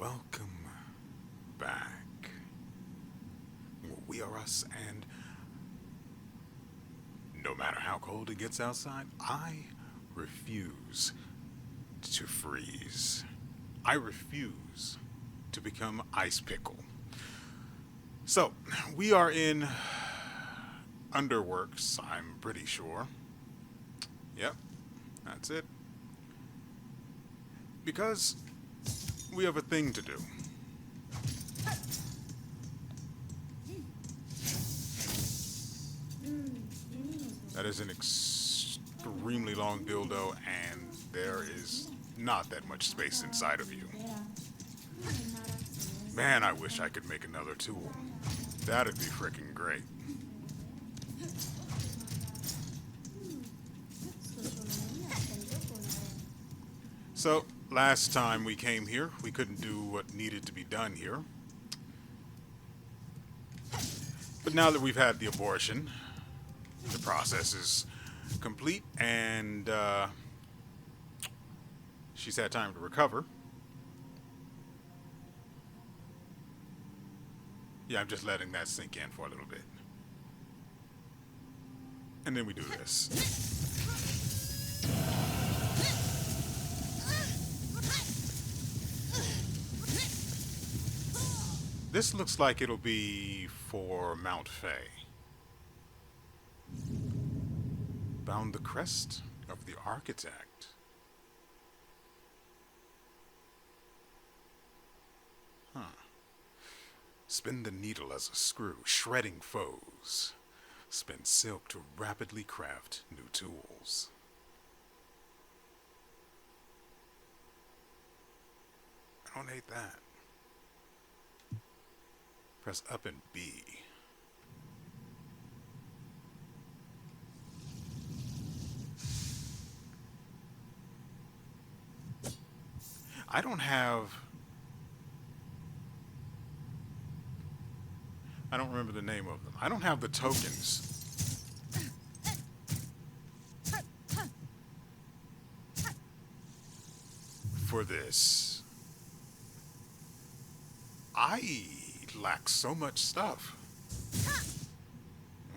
Welcome back. We are us, and no matter how cold it gets outside, I refuse to freeze. I refuse to become ice pickle. So, we are in Underworks, I'm pretty sure. Yep, that's it. Because we have a thing to do. That is an extremely long dildo, and there is not that much space inside of you. Man, I wish I could make another tool. That'd be freaking great. So, last time we came here, we couldn't do what needed to be done here. But now that we've had the abortion, the process is complete, and she's had time to recover. Yeah, I'm just letting that sink in for a little bit. And then we do this. This looks like it'll be for Mount Fay. Bound the crest of the architect. Huh. Spin the needle as a screw, shredding foes. Spin silk to rapidly craft new tools. I don't hate that. Press up and B. I don't have... I don't remember the name of them. I don't have the tokens. For this. I lack so much stuff.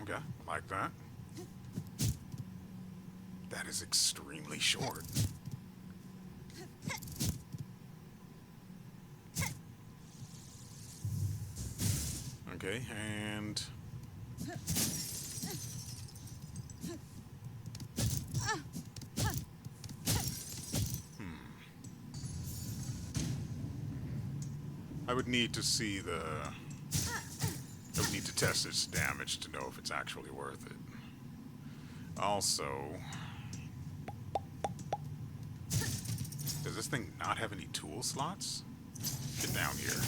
Okay, like that. That is extremely short. Okay, and... I would need to see the... I would need to test its damage to know if it's actually worth it. Also... Does this thing not have any tool slots? Get down here.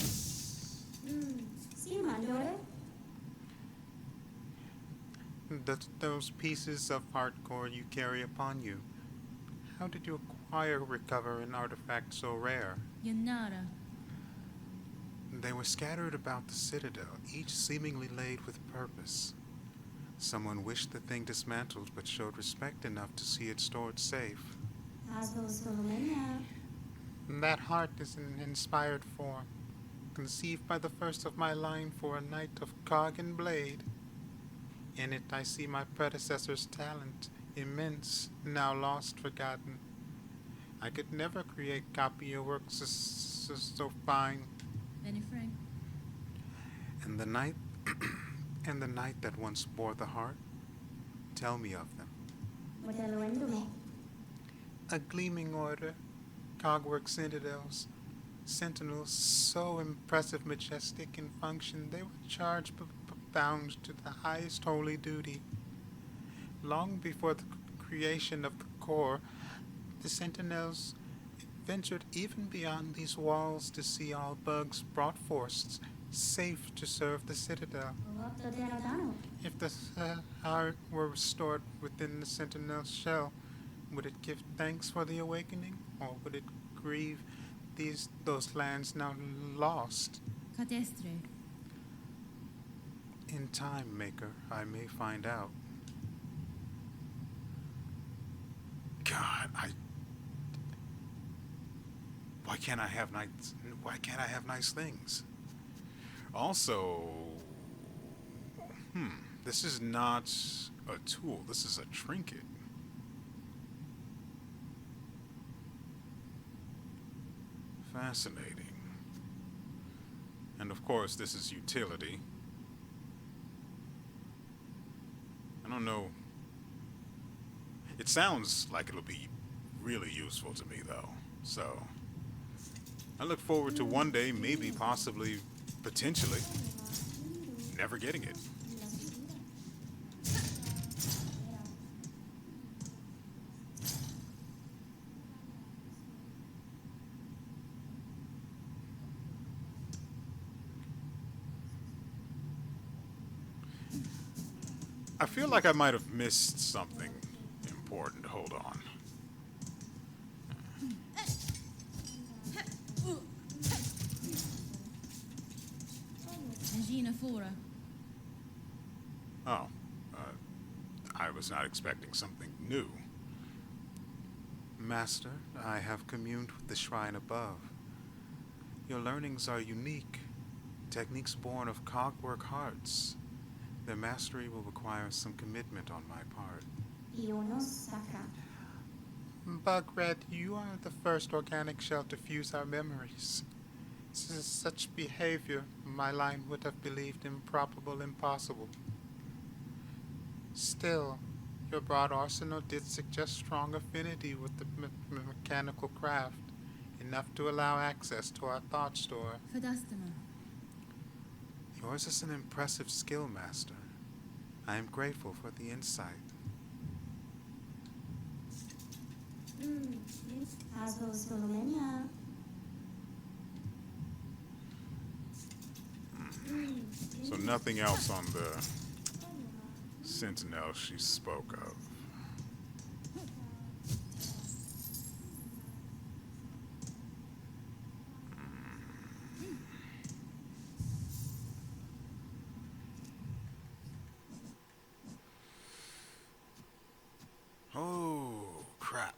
Those pieces of hardcore you carry upon you. How did you acquire, recover an artifact so rare? Yanara. They were scattered about the citadel, each seemingly laid with purpose. Someone wished the thing dismantled, but showed respect enough to see it stored safe. That heart is an inspired form, conceived by the first of my line for a knight of cog and blade. In it I see my predecessor's talent, immense, now lost, forgotten. I could never create copy of works so fine. Benny Frank. And the knight, and the knight that once bore the heart, tell me of them. A gleaming order, cogwork citadels, sentinels so impressive, majestic in function, they were charged bound to the highest holy duty. Long before the creation of the core, the sentinels ventured even beyond these walls to see all bugs brought forth, safe to serve the citadel. If the heart were restored within the sentinel's shell, would it give thanks for the awakening, or would it grieve those lands now lost? Cadestre. In time, Maker, I may find out. God, Why can't I have nice? Why can't I have nice things? Also, this is not a tool. This is a trinket. Fascinating. And of course, this is utility. I don't know. It sounds like it'll be really useful to me, though. So, I look forward to one day, maybe, possibly, potentially, never getting it. I feel like I might have missed something important. Hold on. Angina fora. Oh, I was not expecting something new. Master, I have communed with the shrine above. Your learnings are unique, techniques born of cogwork hearts. Their mastery will require some commitment on my part. Bugred, you are the first organic shell to fuse our memories. Such behavior, my line would have believed improbable, impossible. Still, your broad arsenal did suggest strong affinity with the mechanical craft, enough to allow access to our thought store. Fadastama. Yours is an impressive skill, Master. I am grateful for the insight. So nothing else on the Sentinel she spoke of. Oh, crap.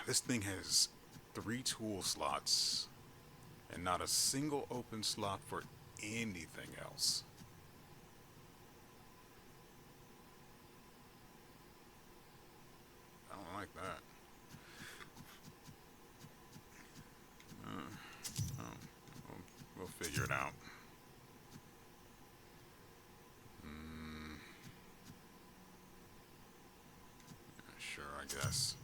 This thing has 3 tool slots and not a single open slot for anything else. I don't like that. We'll figure it out. Sure, I guess.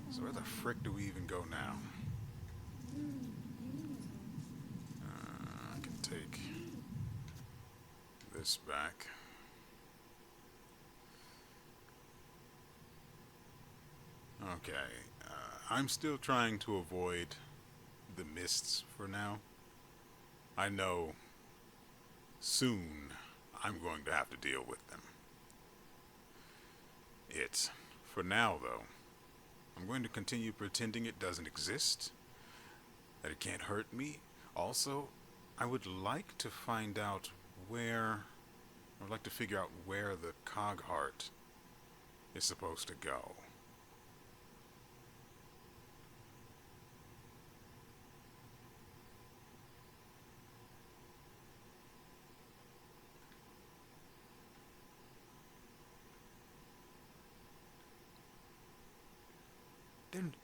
So where the frick do we even go now? I can take this back. Okay, I'm still trying to avoid the mists for now. I know soon I'm going to have to deal with them. For now, though, I'm going to continue pretending it doesn't exist, that it can't hurt me. Also, I would like to find out where, I would like to figure out where the cog heart is supposed to go.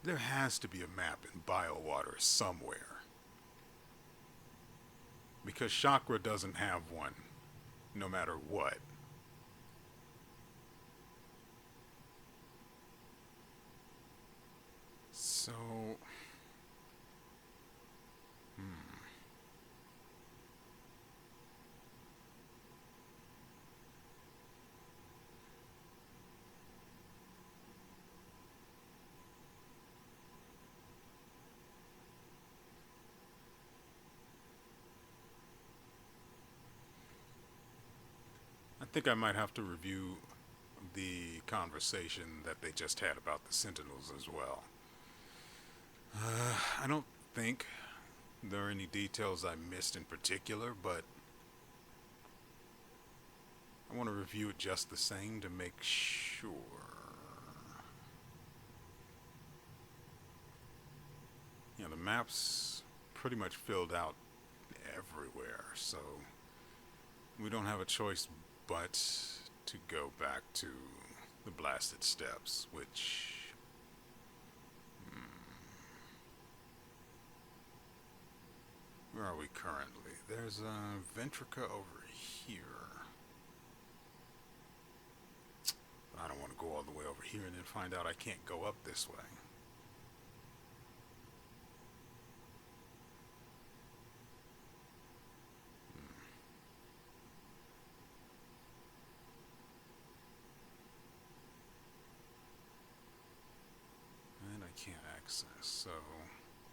There has to be a map in Biowater somewhere. Because Chakra doesn't have one, no matter what. So... I think I might have to review the conversation that they just had about the Sentinels as well. I don't think there any details I missed in particular, but I want to review it just the same to make sure. You know, the map's pretty much filled out everywhere, so we don't have a choice but to go back to the blasted steps, which... Where are we currently? There's a Ventrica over here. I don't want to go all the way over here and then find out I can't go up this way. And I can't access, so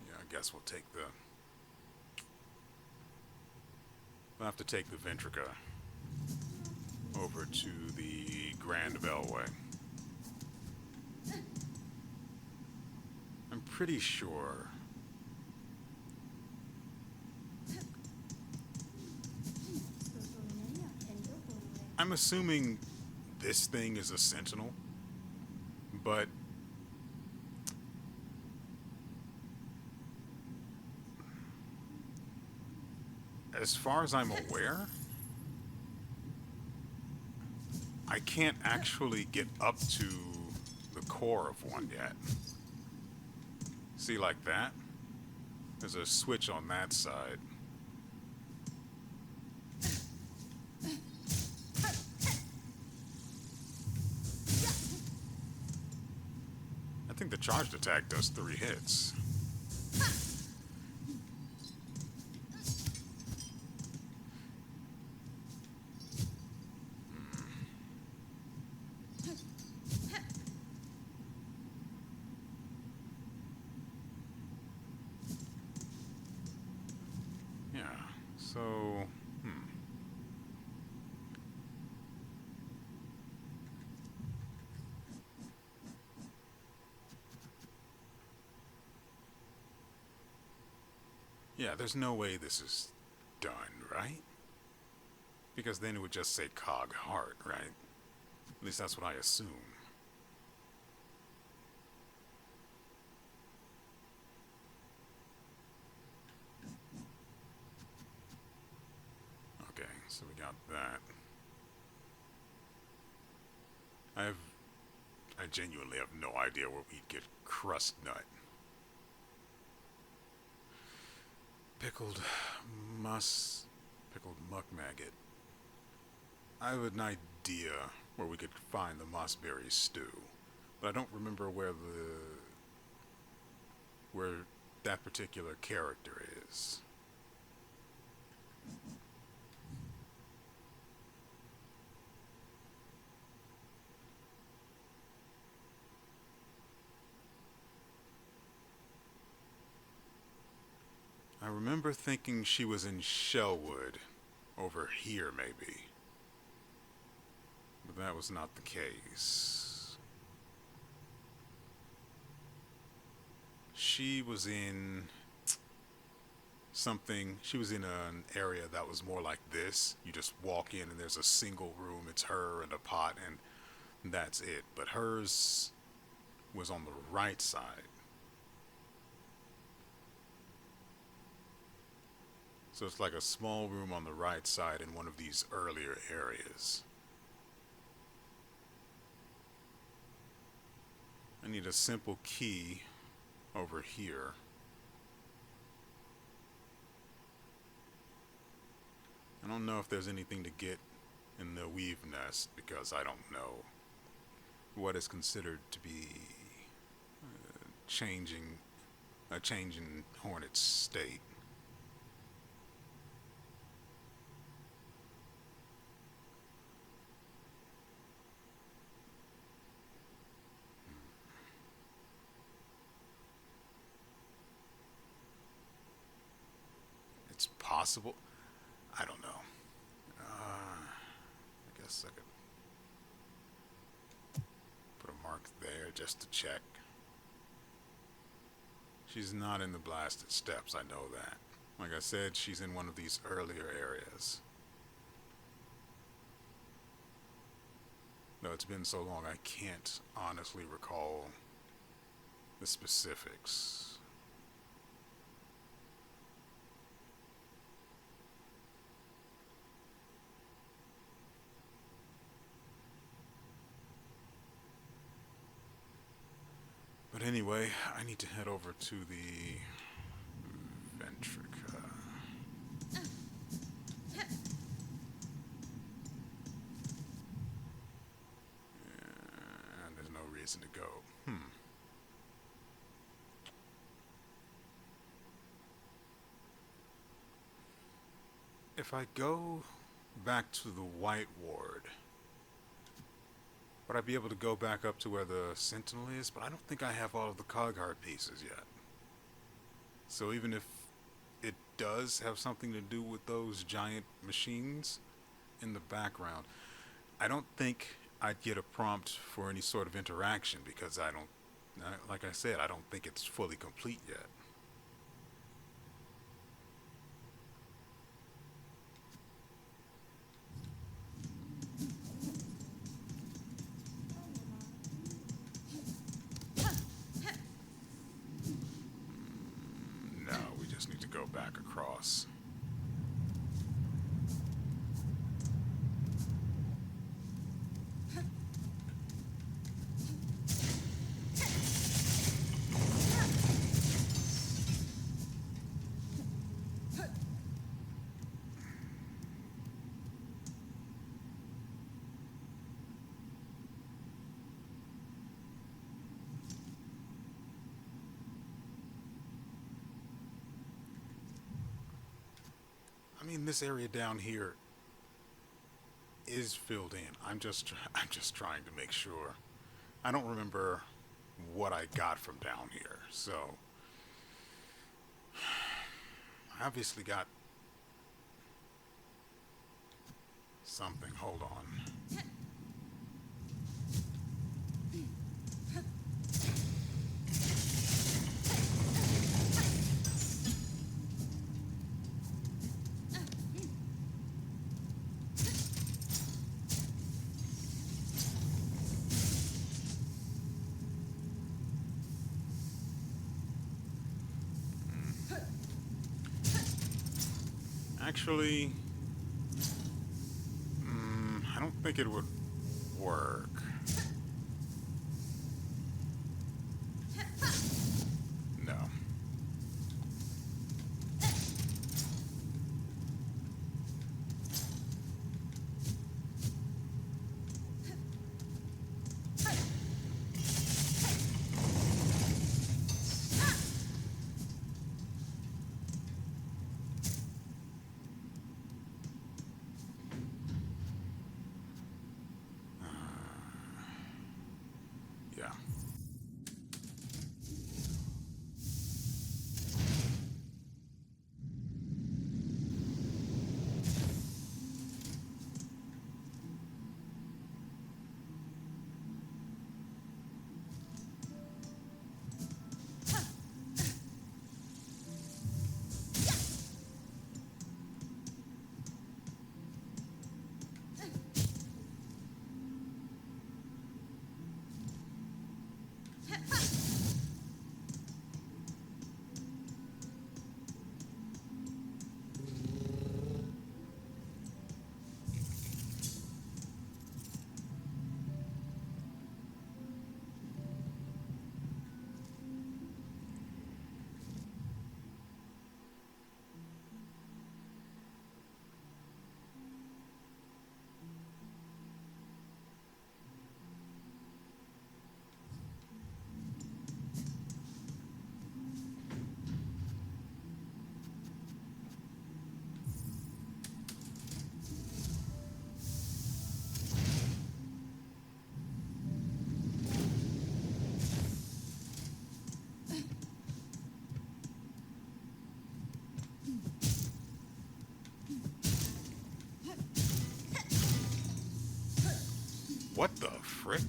yeah, I guess we'll take the... We'll have to take the Ventrica over to the Grand Bellway. I'm pretty sure I'm assuming this thing is a sentinel, but as far as I'm aware, I can't actually get up to the core of one yet. See, like that? There's a switch on that side. I think the charged attack does 3 hits. So, yeah, there's no way this is done, right? Because then it would just say Cog Heart, right? At least that's what I assume. Okay, so we got that. I genuinely have no idea where we'd get Crust Nut. Pickled muck maggot. I have an idea where we could find the mossberry stew, but I don't remember where that particular character is. I remember thinking she was in Shellwood, over here maybe, but that was not the case. She was in she was in an area that was more like this. You just walk in and there's a single room, it's her and a pot, and that's it. But hers was on the right side. So it's like a small room on the right side in one of these earlier areas. I need a simple key over here. I don't know if there's anything to get in the weave nest because I don't know what is considered to be a change in Hornet's state. It's possible. I don't know. I guess I could put a mark there just to check. She's not in the blasted steps, I know that. Like I said, she's in one of these earlier areas. No, it's been so long I can't honestly recall the specifics. But anyway, I need to head over to the Ventrica. And there's no reason to go. If I go back to the White Ward, would I be able to go back up to where the Sentinel is? But I don't think I have all of the cog heart pieces yet. So even if it does have something to do with those giant machines in the background, I don't think I'd get a prompt for any sort of interaction because like I said, I don't think it's fully complete yet. No, we just need to go back across. I mean, this area down here is filled in. I'm just trying to make sure. I don't remember what I got from down here, so I obviously got something. Hold on. Actually, I don't think it would work. No. Yeah. What the frick?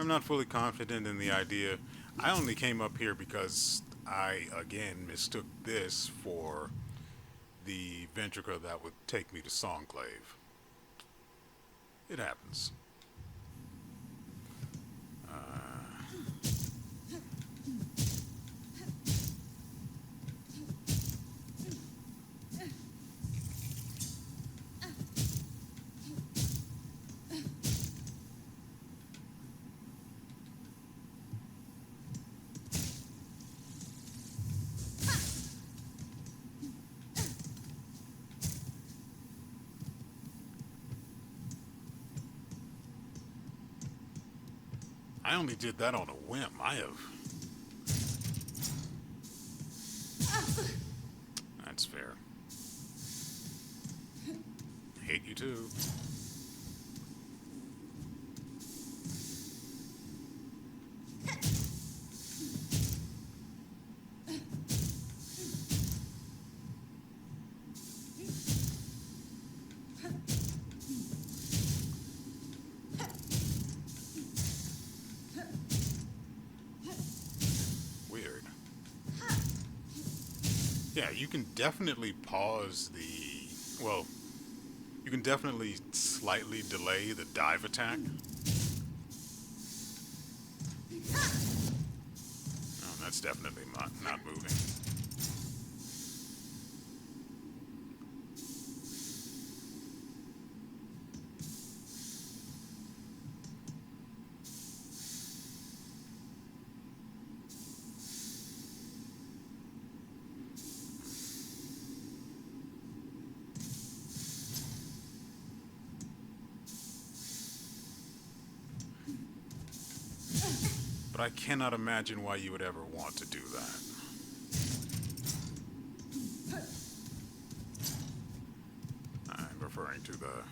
I'm not fully confident in the idea. I only came up here because I, again, mistook this for the ventricle that would take me to Songclave. It happens. I only did that on a whim. I have. That's fair. Hate you too. Weird. Yeah, you can definitely pause the. Well, you can definitely slightly delay the dive attack. Oh, that's definitely not moving. But I cannot imagine why you would ever want to do that. I'm referring to the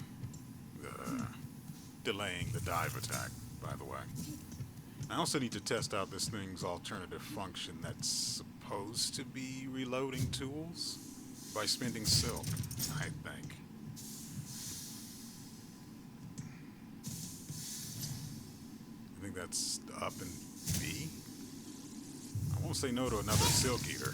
delaying the dive attack, by the way. I also need to test out this thing's alternative function that's supposed to be reloading tools by spending silk, I think. I think that's up in B. I won't say no to another silk eater.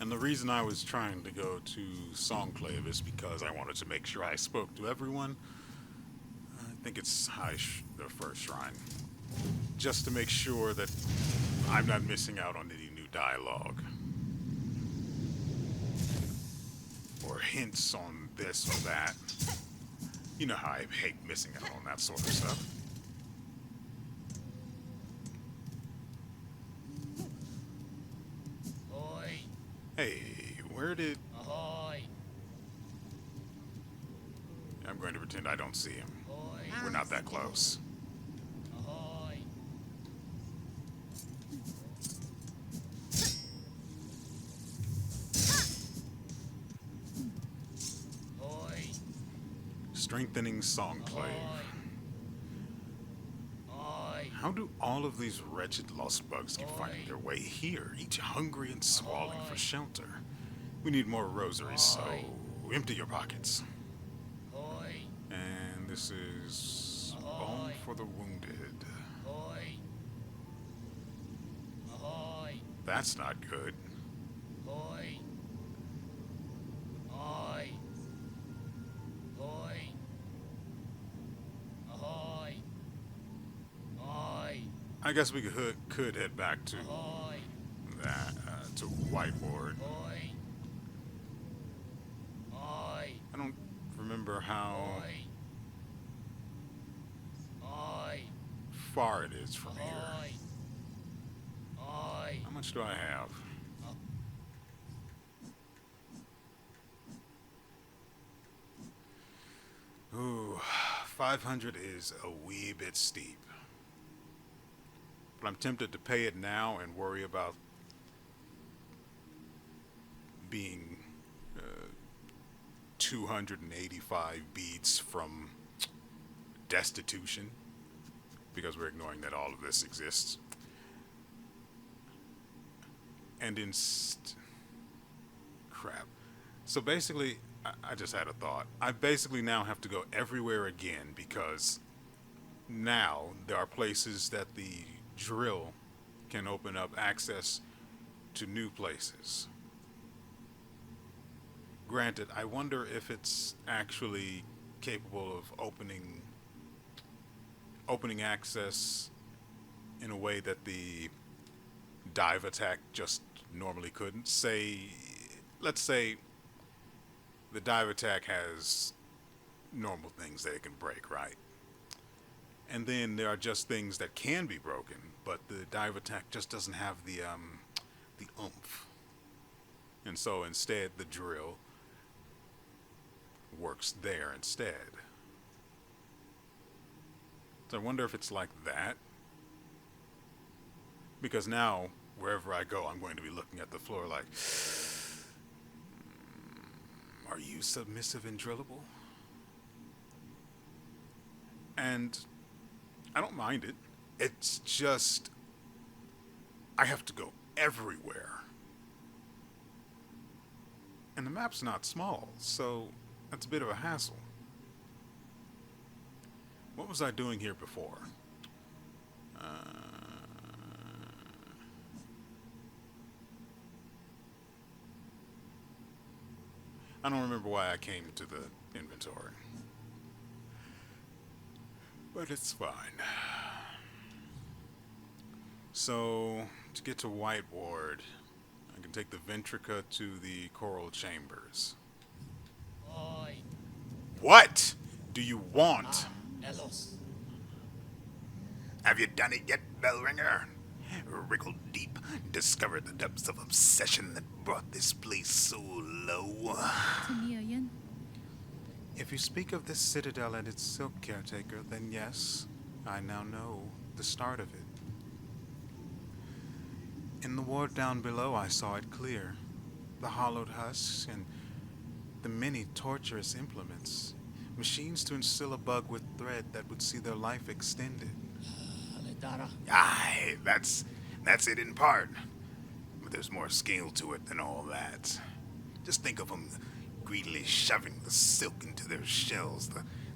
And the reason I was trying to go to Songclave is because I wanted to make sure I spoke to everyone. I think it's the first shrine. Just to make sure that I'm not missing out on any new dialogue. Or hints on this or that. You know how I hate missing out on that sort of stuff. Hey, where did... Ahoy! I'm going to pretend I don't see him. Ahoy! We're not that close. Ahoy! Ahoy! Strengthening Songclave. Ahoy! How do all of these wretched lost bugs keep finding their way here, each hungry and squalling for shelter? We need more rosaries, so empty your pockets. Ahoy! And this is balm for the wounded. Ahoy! Ahoy! That's not good. Ahoy! Ahoy! Ahoy! I guess we could head back to Ahoy! that to Whiteboard. Ahoy! Ahoy! I don't remember how Ahoy! Ahoy! far it is from here. Ahoy! Ahoy! How much do I have? Ooh, 500 is a wee bit steep. But I'm tempted to pay it now and worry about being 285 beats from destitution, because we're ignoring that all of this exists. And crap. So basically, I just had a thought. I basically now have to go everywhere again, because now there are places that the drill can open up access to new places. Granted, I wonder if it's actually capable of opening access in a way that the dive attack just normally couldn't. Let's say the dive attack has normal things that it can break, right? And then there are just things that can be broken, but the dive attack just doesn't have the oomph. And so instead, the drill works there instead. So I wonder if it's like that. Because now, wherever I go, I'm going to be looking at the floor like, are you submissive and drillable? And I don't mind it. It's just, I have to go everywhere. And the map's not small, so that's a bit of a hassle. What was I doing here before? I don't remember why I came to the inventory. But it's fine. So, to get to Whiteboard, I can take the Ventrica to the Coral Chambers. Ahoy! What do you want? Elos! Have you done it yet, Bellringer? Wriggled deep, discovered the depths of obsession that brought this place so low. Tiliayan. If you speak of this citadel and its silk caretaker, then yes, I now know the start of it. In the ward down below, I saw it clear. The hollowed husks and the many torturous implements. Machines to instill a bug with thread that would see their life extended. Aledara! Aye, that's it in part. But there's more scale to it than all that. Just think of them greedily shoving the silk into their shells,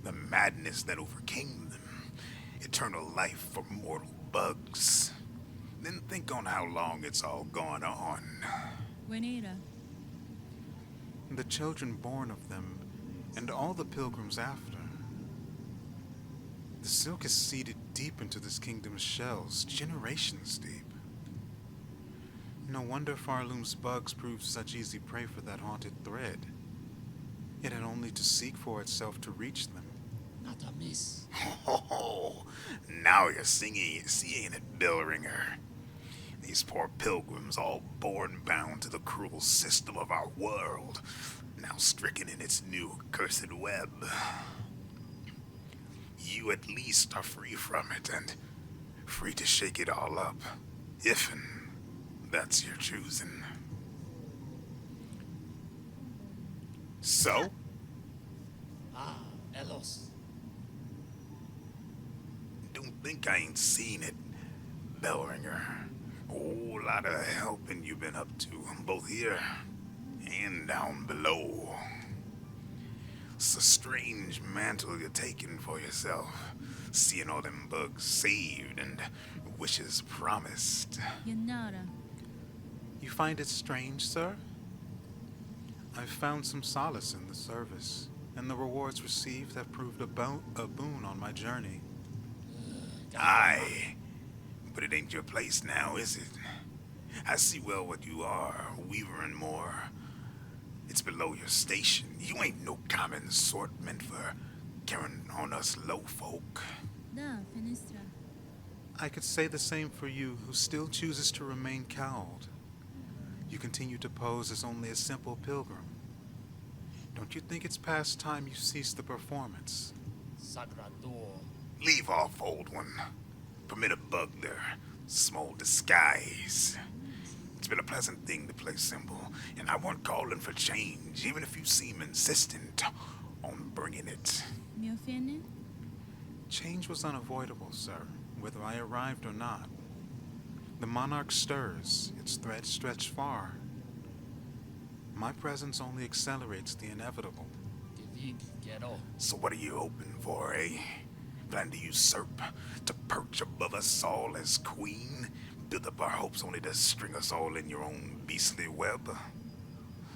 the madness that overcame them. Eternal life for mortal bugs. Then think on how long it's all gone on. Wenera. The children born of them, and all the pilgrims after. The silk is seeded deep into this kingdom's shells, generations deep. No wonder Farloom's bugs proved such easy prey for that haunted thread. It had only to seek for itself to reach them. Not a miss. Oh, now you're seeing it, Billringer. These poor pilgrims, all born bound to the cruel system of our world, now stricken in its new cursed web. You at least are free from it, and free to shake it all up, if and that's your choosing. So? Elos! Don't think I ain't seen it, Bellringer. Whole lot of helping you've been up to, both here and down below. It's a strange mantle you're taking for yourself, seeing all them bugs saved and wishes promised. Yanara. You find it strange, sir? I've found some solace in the service, and the rewards received have proved a boon on my journey. Aye, But it ain't your place now, is it? I see well what you are, Weaver and more. It's below your station. You ain't no common sort meant for carrying on us low folk. Da, Fenestra. I could say the same for you, who still chooses to remain cowled. You continue to pose as only a simple pilgrim. Don't you think it's past time you cease the performance? Sagrador. Leave off, old one. Permit a bugler, small disguise. It's been a pleasant thing to play simple, and I weren't calling for change, even if you seem insistent on bringing it. Me offended? Change was unavoidable, sir, whether I arrived or not. The monarch stirs, its threads stretch far. My presence only accelerates the inevitable. Gevig Gero. So what are you hoping for, eh? Plan to usurp, to perch above us all as queen? Build up our hopes only to string us all in your own beastly web?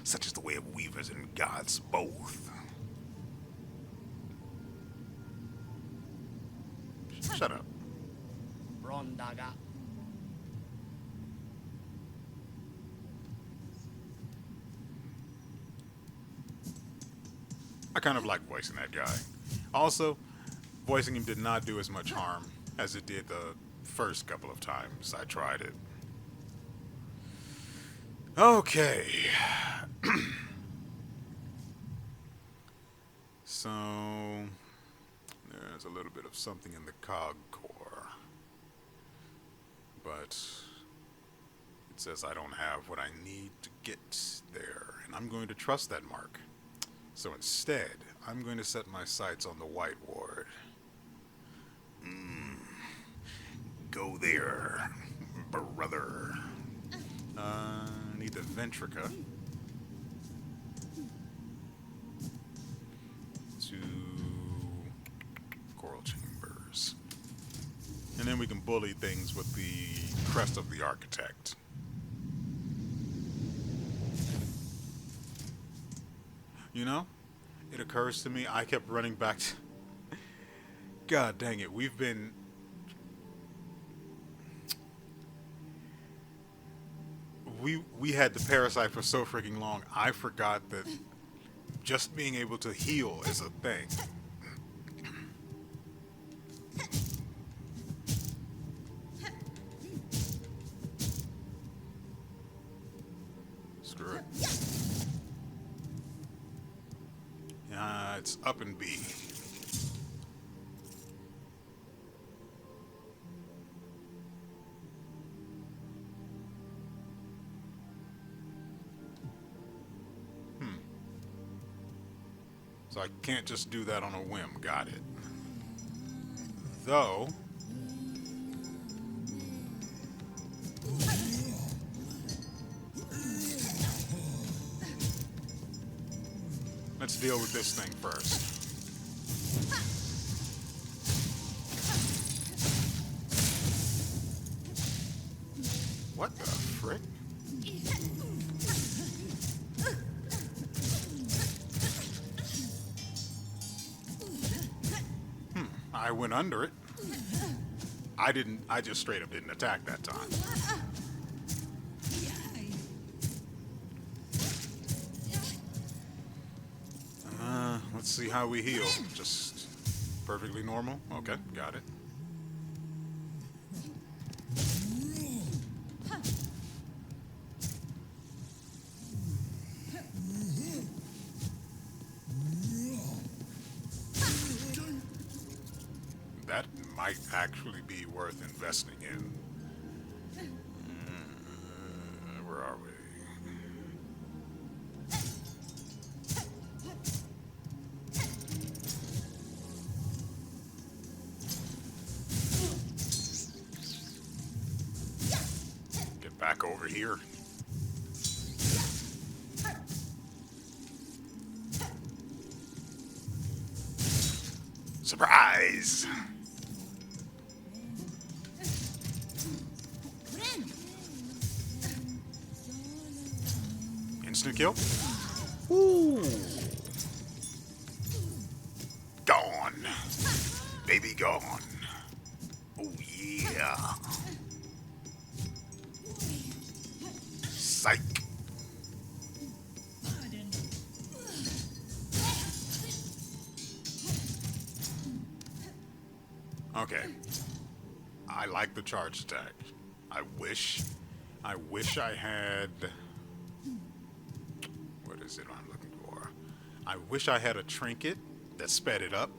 Such is the way of weavers and gods both. Shut up. Brondaga. I kind of like voicing that guy. Also, voicing him did not do as much harm as it did the first couple of times I tried it. Okay. So, there's a little bit of something in the cog core. But it says I don't have what I need to get there, and I'm going to trust that mark. So instead, I'm going to set my sights on the White Ward. Go there, brother. Need the Ventrica. To Coral Chambers. And then we can bully things with the crest of the Architect. You know, it occurs to me, I kept running back to... God dang it, we had the parasite for so freaking long, I forgot that just being able to heal is a thing. Screw it. It's up and B. So I can't just do that on a whim. Got it. Though... let's deal with this thing first. What the frick? I went under it. I just straight up didn't attack that time. Let's see how we heal. Just perfectly normal? Okay, got it. That might actually be worth investing in. Where are we? Get back over here. Surprise! Instant kill? Ooh. Gone. Baby gone. Oh yeah. Okay. I like the charge attack. I wish I had... What is it I'm looking for? I wish I had a trinket that sped it up,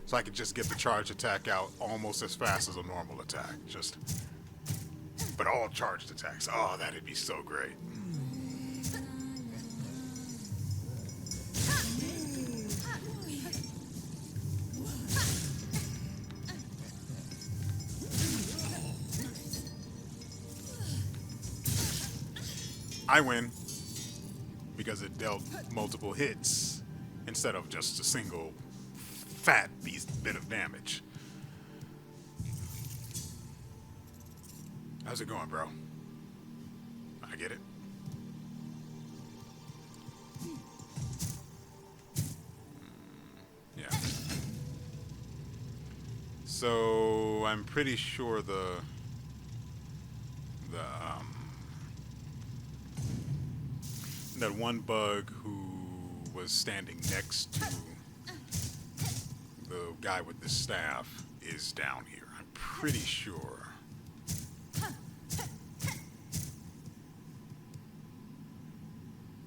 so I could just get the charge attack out almost as fast as a normal attack. But all charged attacks. Oh, that'd be so great. I win because it dealt multiple hits instead of just a single fat bit of damage. How's it going, bro? I get it. Yeah. So I'm pretty sure that one bug who was standing next to the guy with the staff is down here. I'm pretty sure.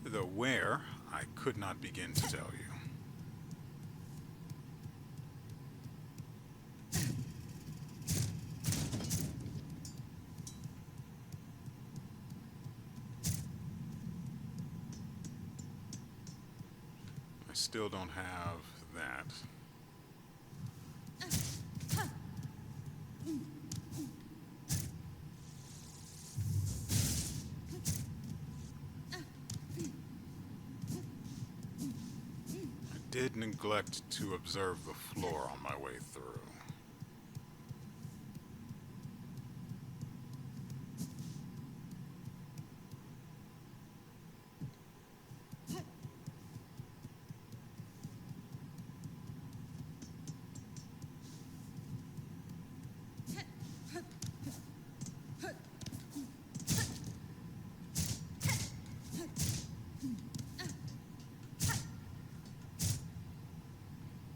The where, I could not begin to tell you. I still don't have that. I did neglect to observe the floor on my way through.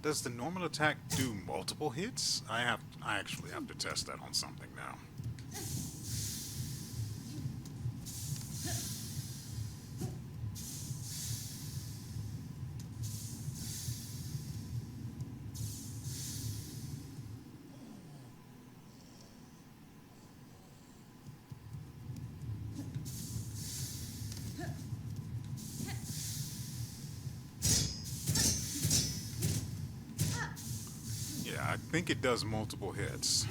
Does the normal attack do multiple hits? I actually have to test that on something now. I think it does multiple hits.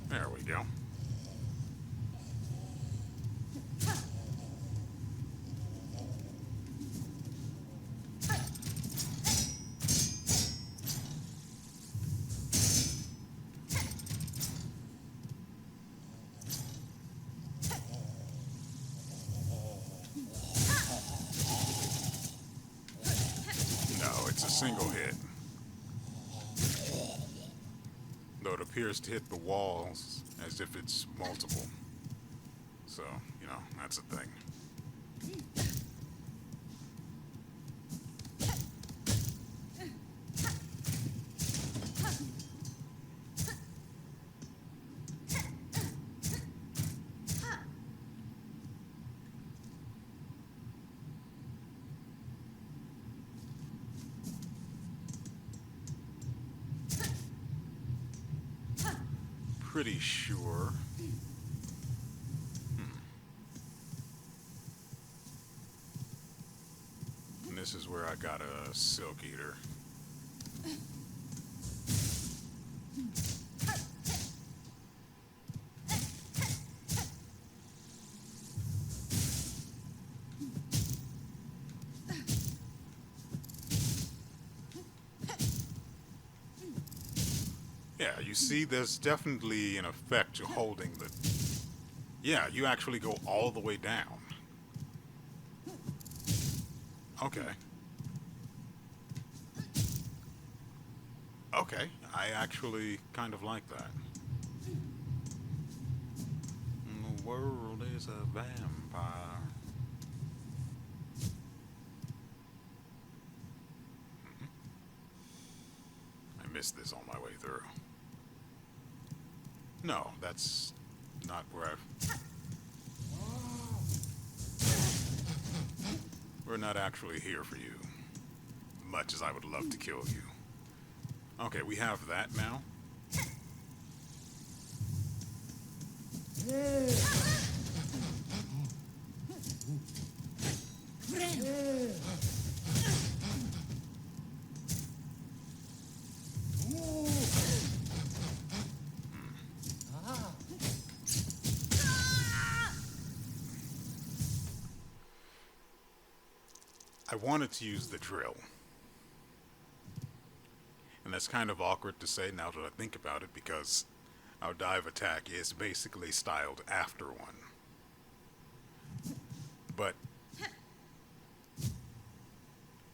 There we go. It's a single hit, though it appears to hit the walls as if it's multiple. So, you know, that's a thing. Pretty sure. And this is where I got a Silk Eater. Yeah, you see, there's definitely an effect to holding the... Yeah, you actually go all the way down. Okay. Okay, I actually kind of like that. The world is a vampire. missed this on my way through. No, that's not where I've... We're not actually here for you, much as I would love to kill you. Okay, we have that now. I wanted to use the drill. And that's kind of awkward to say now that I think about it, because our dive attack is basically styled after one. But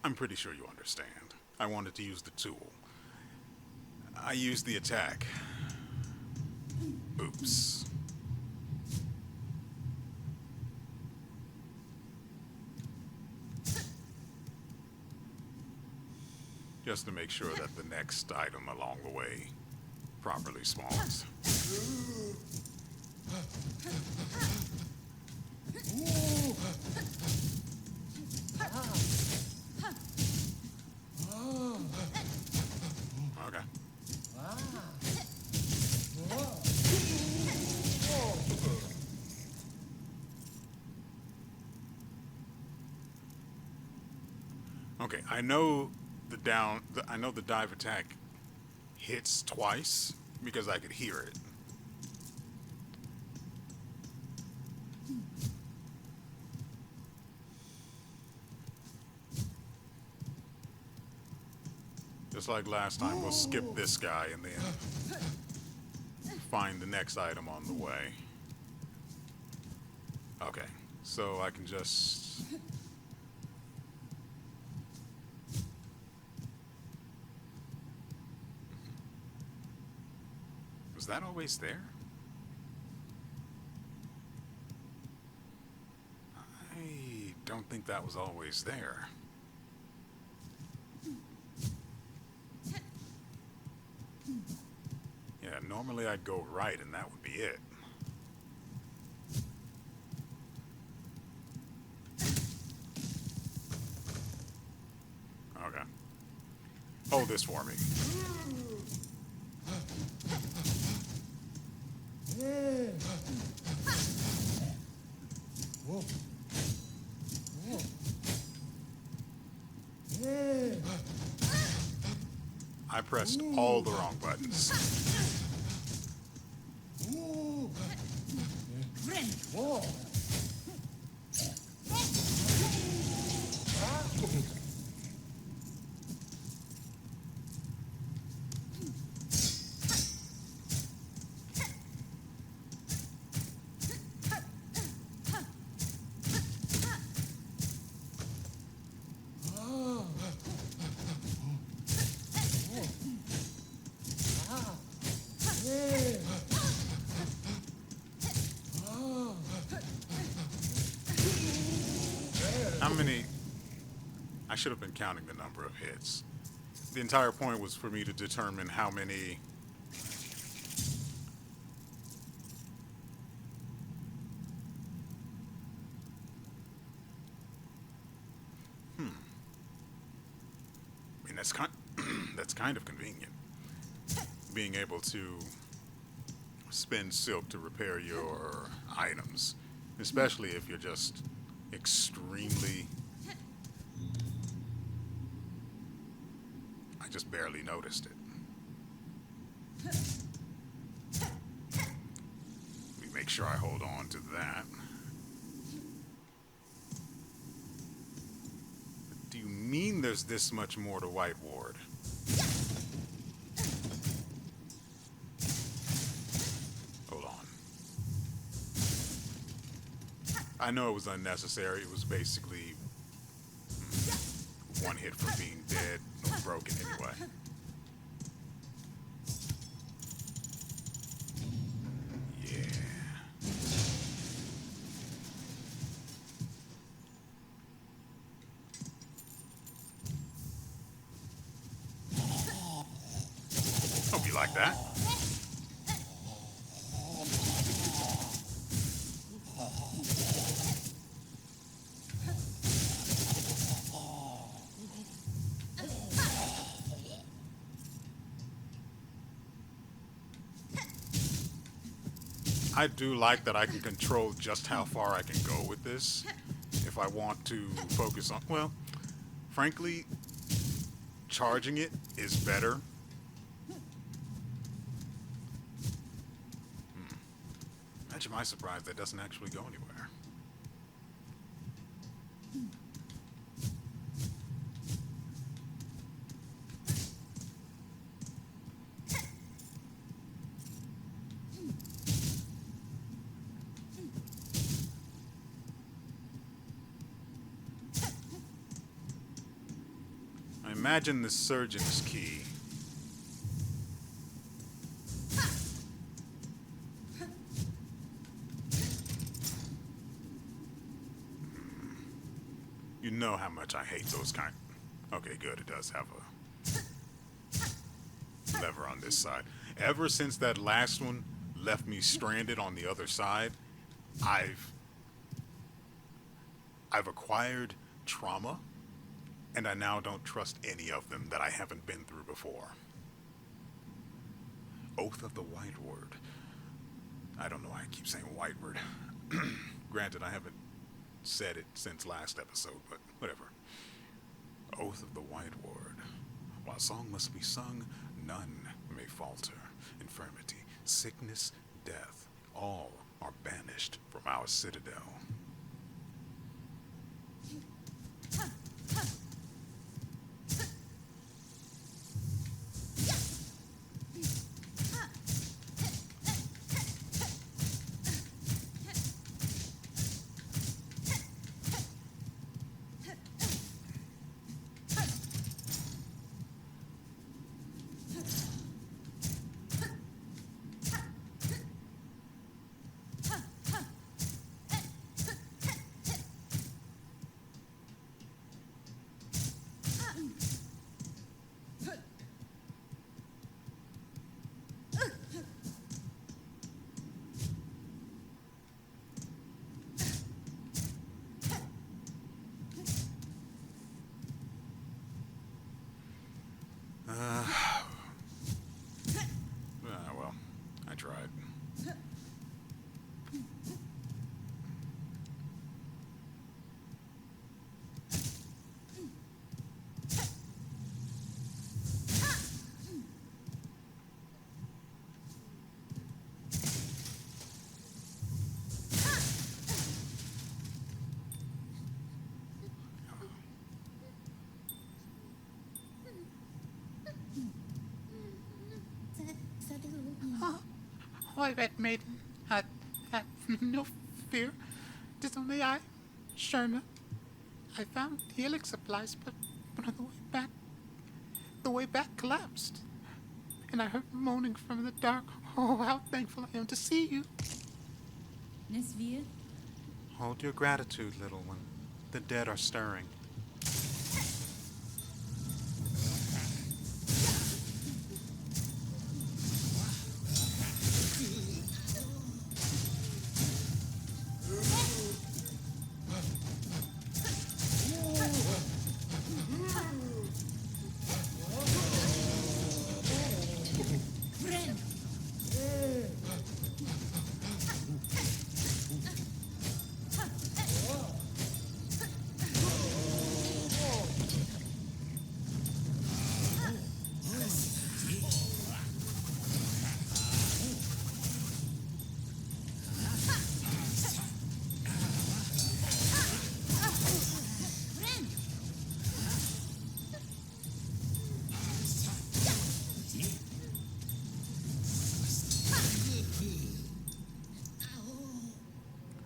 I'm pretty sure you understand. I wanted to use the tool. I used the attack. Oops. Just to make sure that the next item along the way properly spawns. Okay. Okay, I know the dive attack hits twice because I could hear it. Just like last time, we'll skip this guy and then find the next item on the way. Okay, so I can just... Was that always there? I don't think that was always there. Yeah, normally I'd go right and that would be it. Okay. Hold this for me. I pressed all the wrong buttons. How many? I should have been counting the number of hits. The entire point was for me to determine how many. I mean, that's kind of convenient. Being able to spend silk to repair your items, especially if you're just extremely... I just barely noticed it. Let me make sure I hold on to that. Do you mean there's this much more to White Ward? Hold on. I know it was unnecessary. It was basically one hit from being dead or broken anyway. Yeah. I do like that I can control just how far I can go with this. If I want to focus on, well, frankly, charging it is better. Imagine my surprise that doesn't actually go anywhere. I imagine the surgeon's key. You know how much I hate those kind. Okay, good. It does have a lever on this side. Ever since that last one left me stranded on the other side, I've acquired trauma, and I now don't trust any of them that I haven't been through before. Oath of the White Word. I don't know why I keep saying white word. Granted, I haven't said it since last episode, but whatever. Oath of the White Word. While song must be sung, none may falter. Infirmity, sickness, death, all are banished from our citadel. Well, I tried. Oh, Red Maiden, have no fear. Tis only I, Sherma. I found healing supplies, but on the way back collapsed. And I heard moaning from the dark. Oh, how thankful I am to see you. Nesvir? Hold your gratitude, little one. The dead are stirring.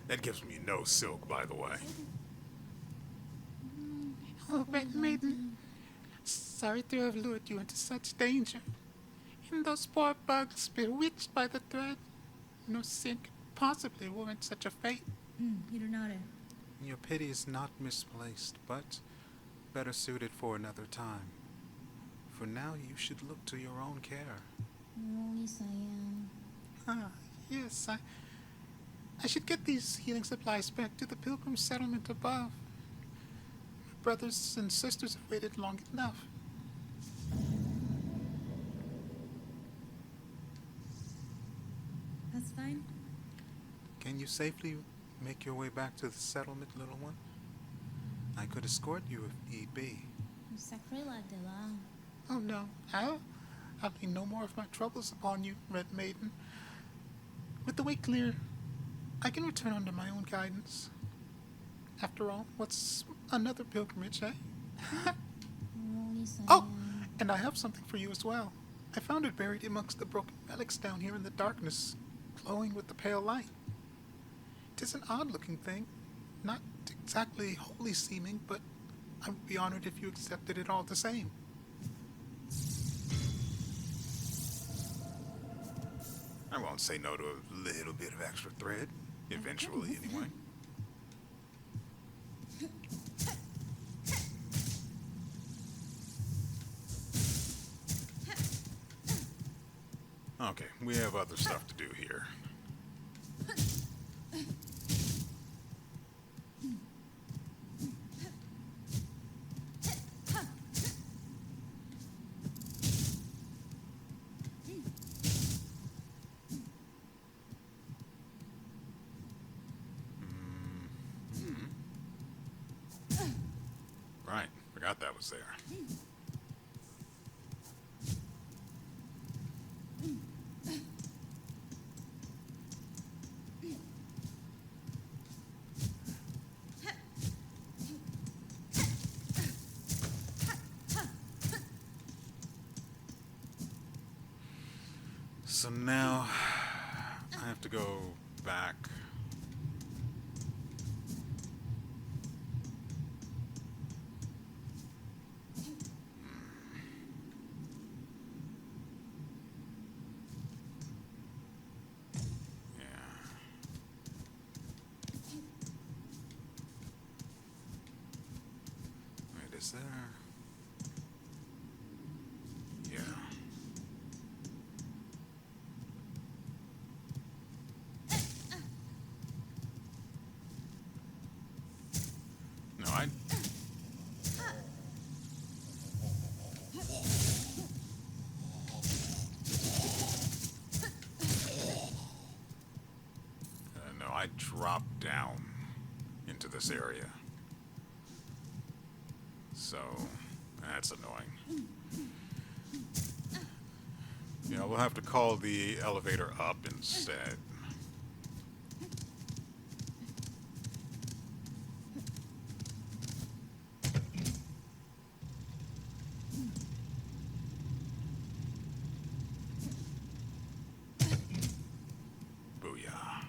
That gives me no silk, by the way. Oh, Red Maiden. Sorry to have lured you into such danger. And those poor bugs bewitched by the thread. No sin could possibly warrant such a fate. Hironare. Your pity is not misplaced, but better suited for another time. For now, you should look to your own care. Only sayang. Ah, yes, I should get these healing supplies back to the pilgrim settlement above. My brothers and sisters have waited long enough. That's fine. Can you safely make your way back to the settlement, little one? I could escort you if need be. Sacré-la de la. Oh no, I'll lay no more of my troubles upon you, Red Maiden. With the way clear, I can return under my own guidance. After all, what's another pilgrimage, eh? Only Oh, sayang. and I have something for you as well. I found it buried amongst the broken relics down here in the darkness, glowing with the pale light. It is an odd-looking thing, not exactly holy seeming, but I would be honored if you accepted it all the same. I won't say no to a little bit of extra thread. Eventually, anyway. Okay, we have other stuff to do here. Right, forgot that was there. So now I have to go back. Yeah. Wait, is there? Yeah. No, I dropped down into this area. So, that's annoying. Yeah, we'll have to call the elevator up instead. Booyah.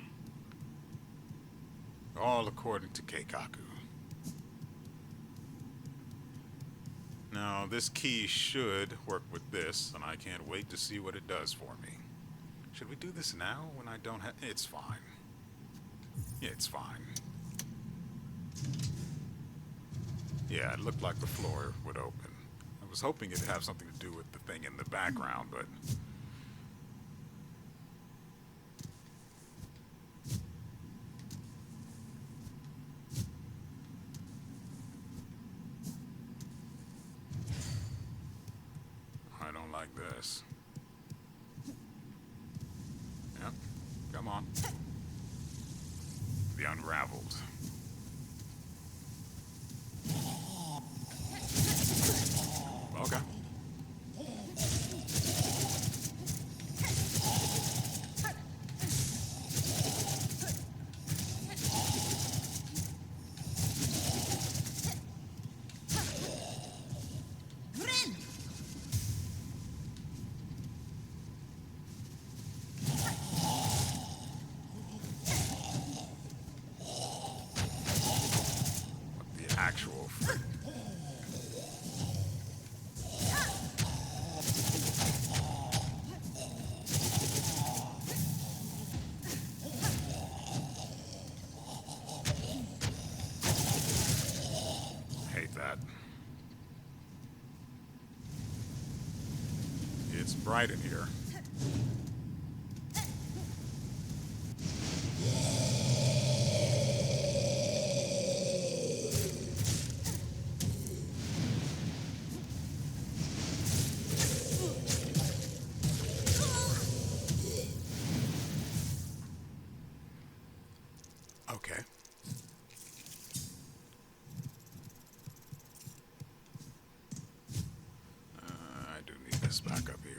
All according to Keikaku. Now, this key should work with this, and I can't wait to see what it does for me. Should we do this now when I don't have... It's fine. It's fine. Yeah, it looked like the floor would open. I was hoping it'd have something to do with the thing in the background, but... I don't like this. Yep, come on. The Unravelled. Okay. What the actual frick? Hate that. It's bright in here. Okay. I do need this back up here.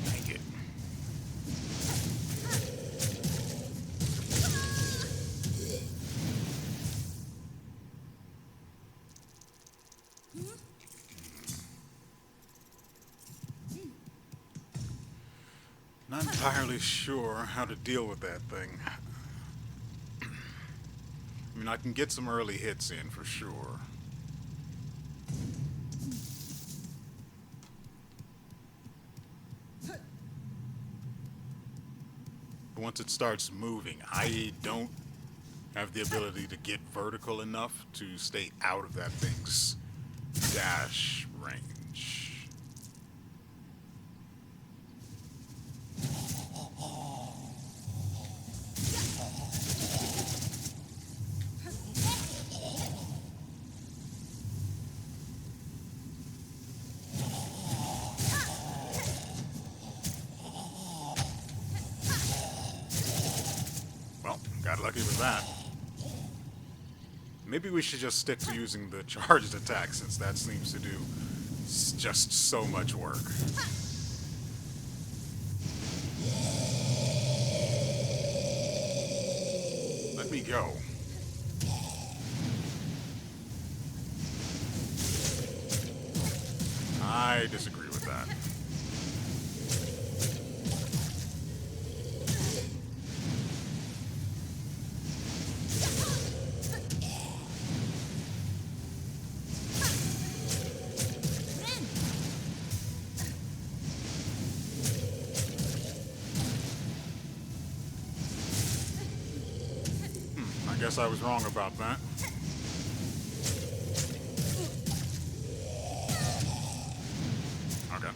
Thank it. Not entirely sure how to deal with that thing. I mean, I can get some early hits in for sure. But once it starts moving, I don't have the ability to get vertical enough to stay out of that thing's dash range. Well, got lucky with that. Maybe we should just stick to using the charged attack since that seems to do just so much work. Let me go. I disagree with that. I guess I was wrong about that. Okay.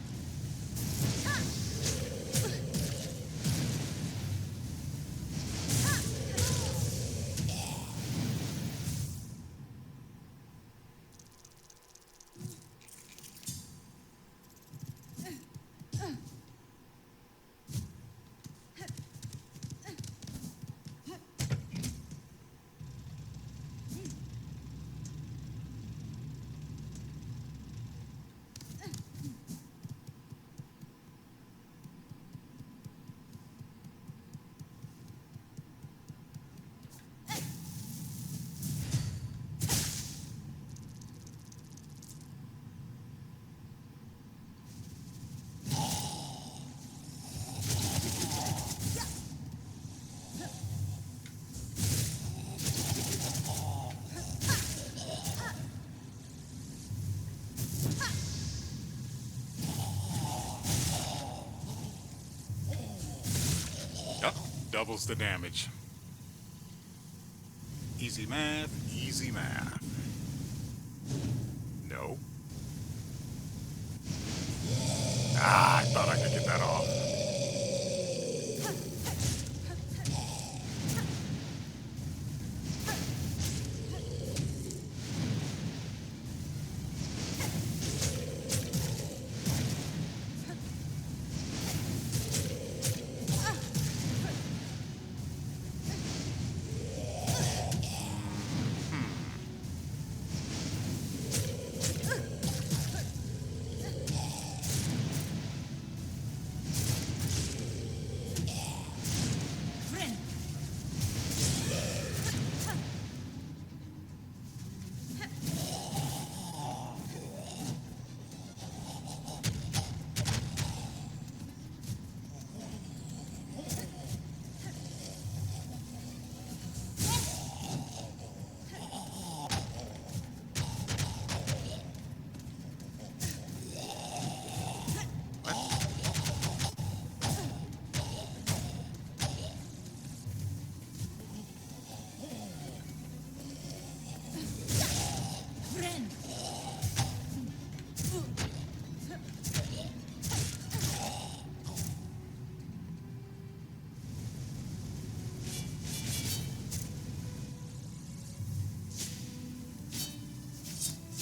Doubles the damage. Easy math, easy math.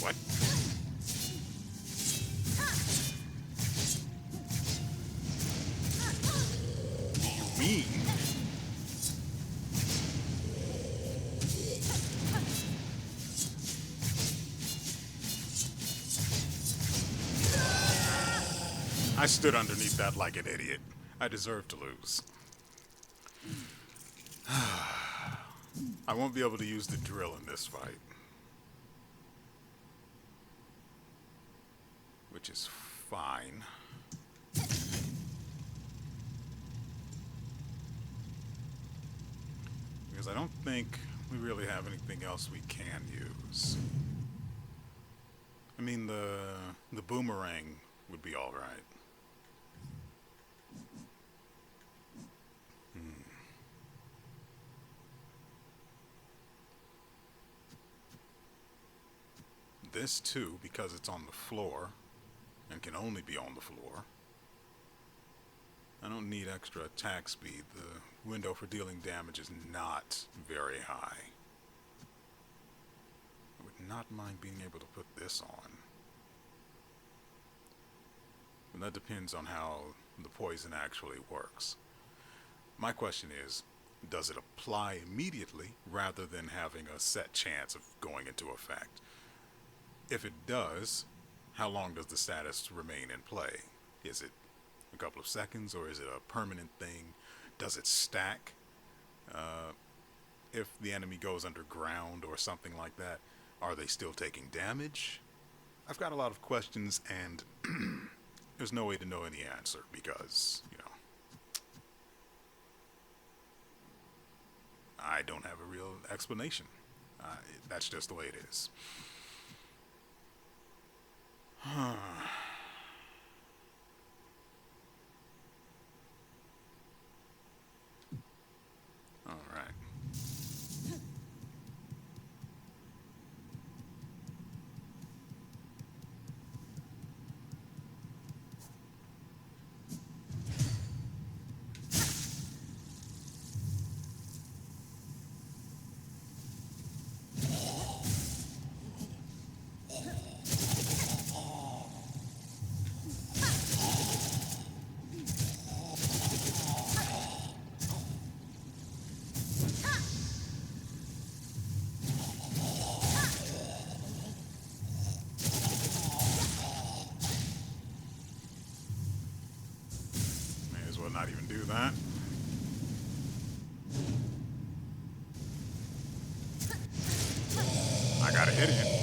What? What do you mean? I stood underneath that like an idiot. I deserve to lose. I won't be able to use the drill in this fight. Which is fine. Because I don't think we really have anything else we can use. I mean, the boomerang would be all right. This too, because it's on the floor and can only be on the floor. I don't need extra attack speed. The window for dealing damage is not very high. I would not mind being able to put this on. But that depends on how the poison actually works. My question is, does it apply immediately rather than having a set chance of going into effect? If it does, how long does the status remain in play? Is it a couple of seconds, or is it a permanent thing? Does it stack? If the enemy goes underground or something like that, are they still taking damage? I've got a lot of questions, and there's no way to know any answer because, you know, I don't have a real explanation. That's just the way it is. All right. May as well not even do that. I got a hit in.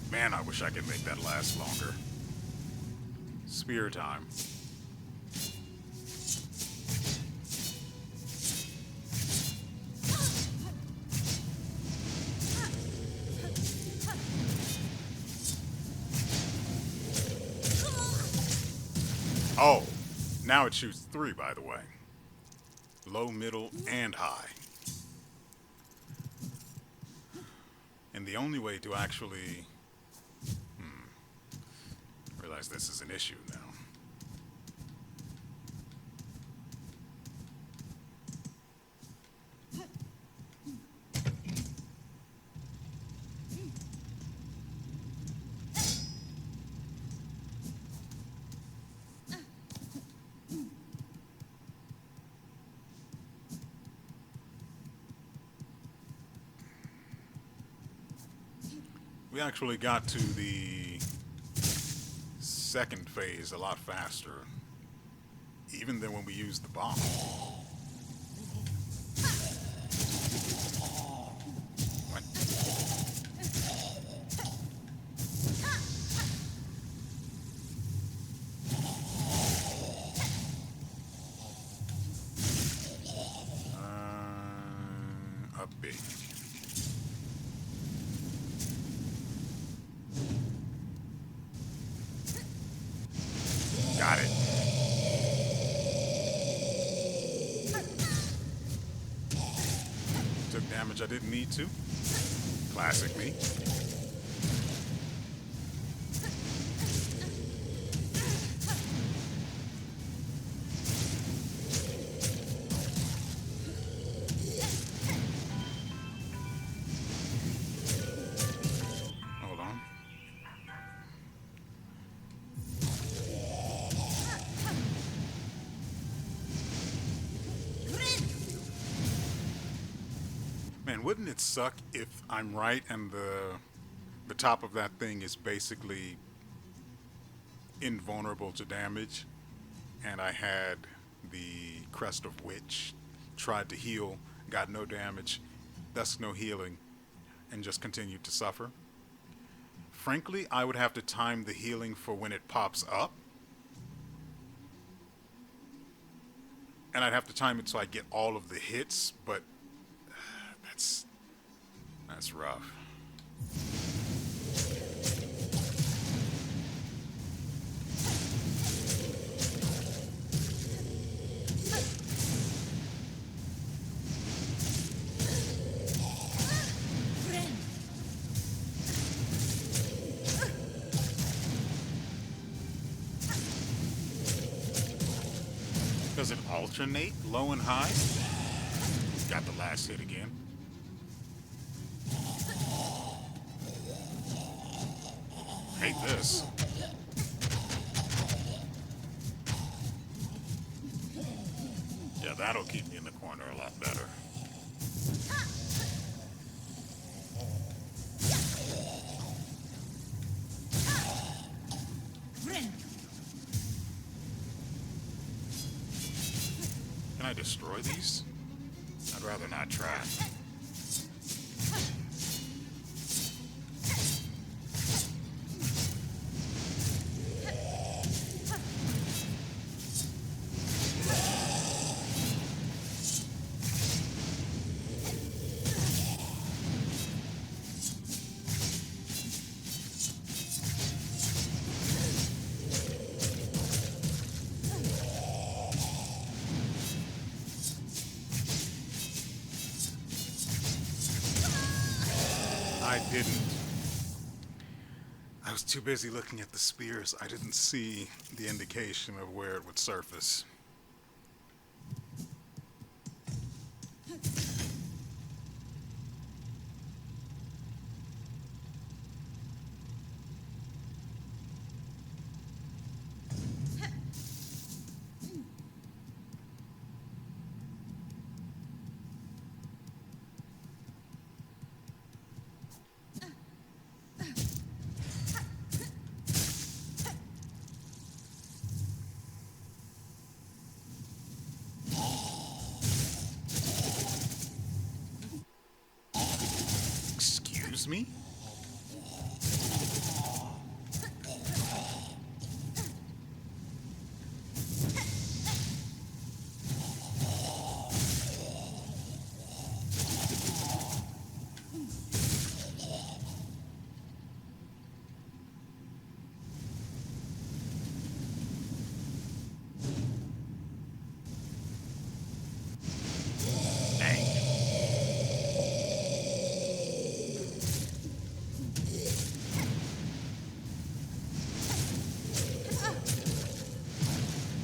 Man, I wish I could make that last longer. Spear time. Oh, now it shoots 3, by the way. Low, middle, and high. And the only way to actually... realize this is an issue now. We actually got to the second phase a lot faster, even than when we used the bomb. What? Up B. Got it. Took damage I didn't need to. Classic me. Hold on. Man, wouldn't it suck if I'm right and the top of that thing is basically invulnerable to damage, and I had the Crest of Witch, tried to heal, got no damage, thus no healing, and just continued to suffer? Frankly, I would have to time the healing for when it pops up, and I'd have to time it so I get all of the hits, but that's rough. Does it alternate low and high? Got the last hit again. Hate this. Yeah, that'll keep me in the corner a lot better. Can I destroy these? I'd rather not try. I didn't. I was too busy looking at the spears. I didn't see the indication of where it would surface. Excuse me?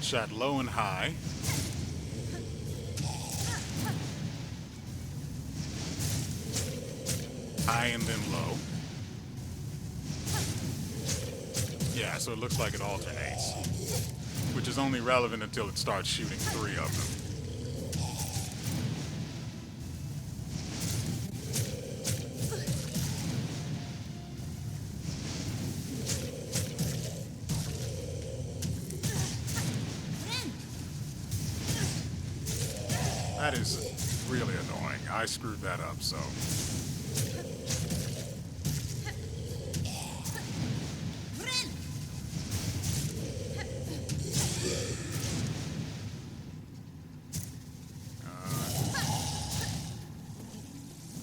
Shot low and high. High and then low. Yeah, so it looks like it alternates, which is only relevant until it starts shooting 3 of them. That is really annoying. I screwed that up, so.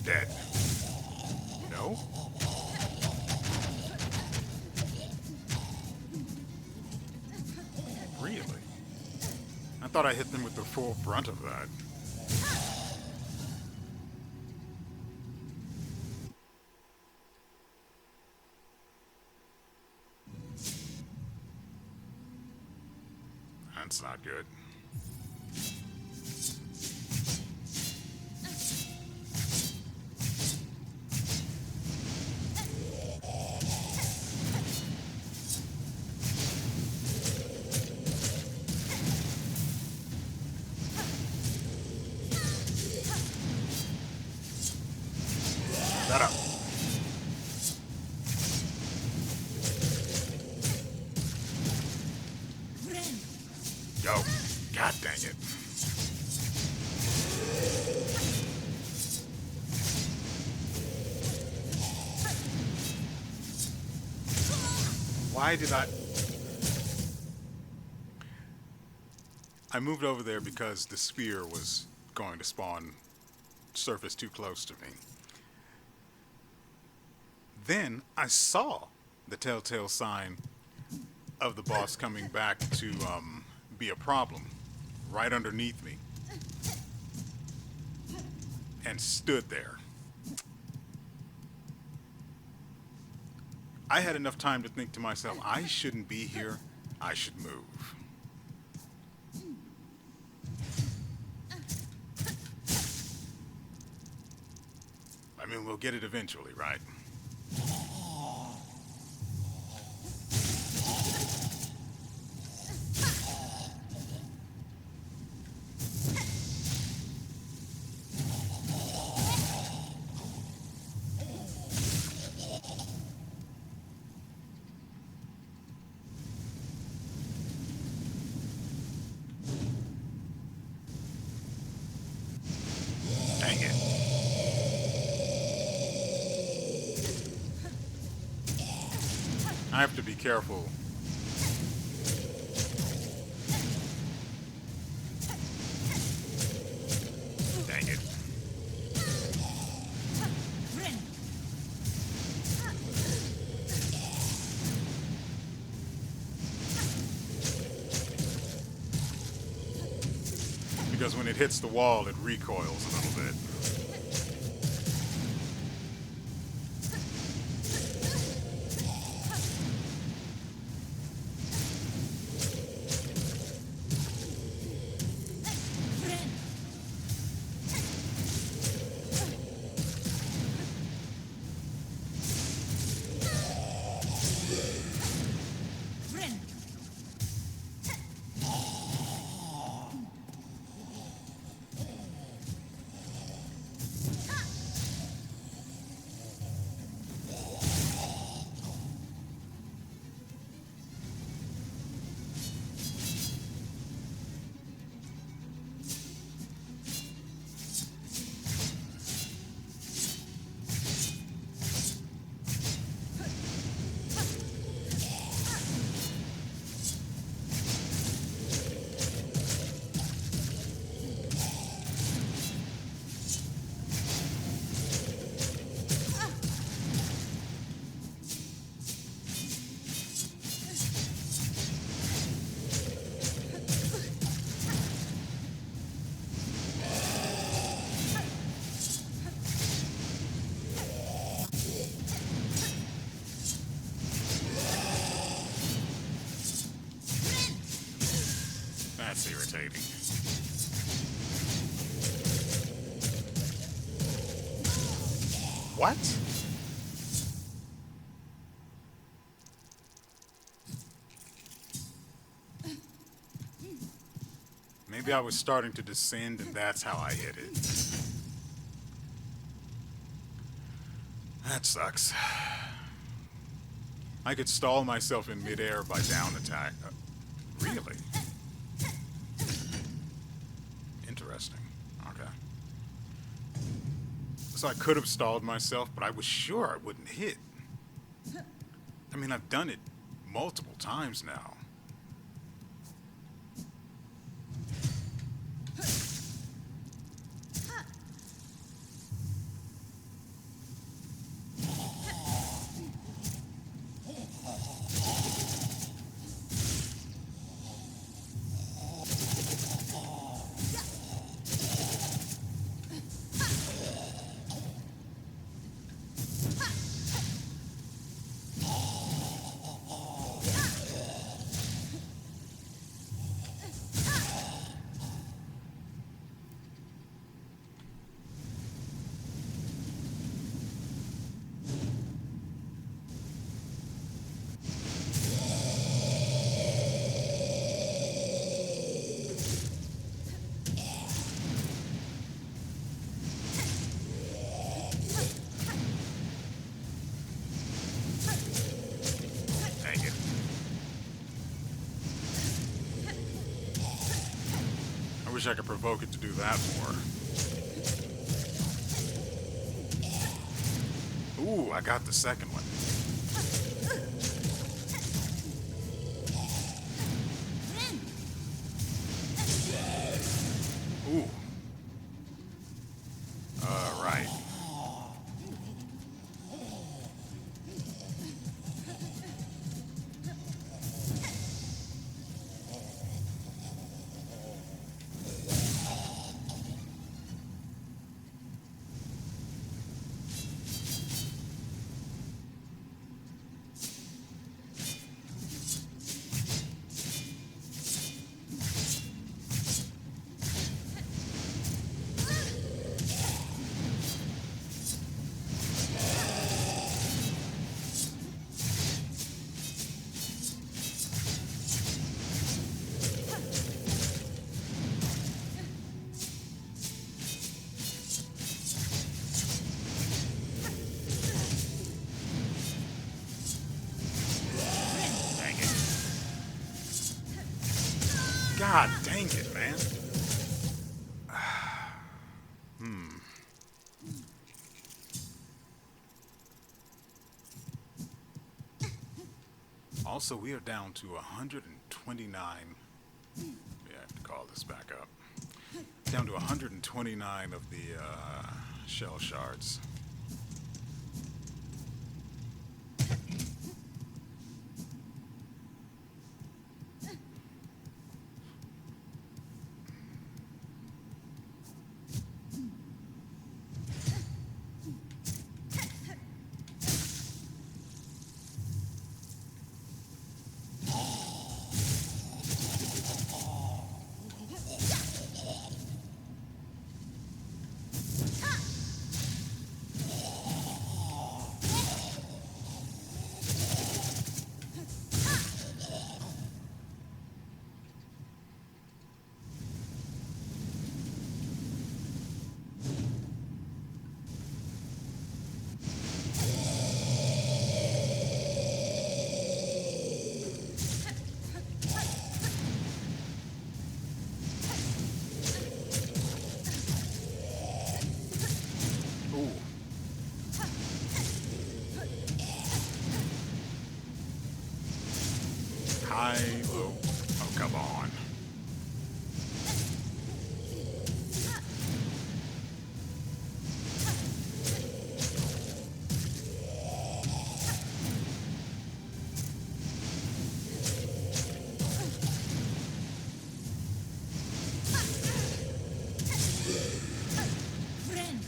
Dead. No? Really? I thought I hit them with the full brunt of that. That's not good. Shut up. Go. God dang it. Why did I moved over there because the sphere was going to spawn surface too close to me. Then I saw the telltale sign of the boss coming back to be a problem right underneath me and stood there. I had enough time to think to myself, I shouldn't be here, I should move. I mean, we'll get it eventually, right? Dang it. I have to be careful. Dang it. Because when it hits the wall, it recoils a little bit. That's irritating. What? Maybe I was starting to descend and that's how I hit it. That sucks. I could stall myself in midair by down attack. Really? Interesting. Okay. So I could have stalled myself, but I was sure I wouldn't hit. I mean, I've done it multiple times now. Dang it. I wish I could provoke it to do that more. Ooh, I got the second one. Ooh. All right. Dang it. God dang it, man. Also, we are down to 129. Yeah, I have to call this back up. Down to 129 of the shell shards. Ooh. High, low. Oh, come on. Friend.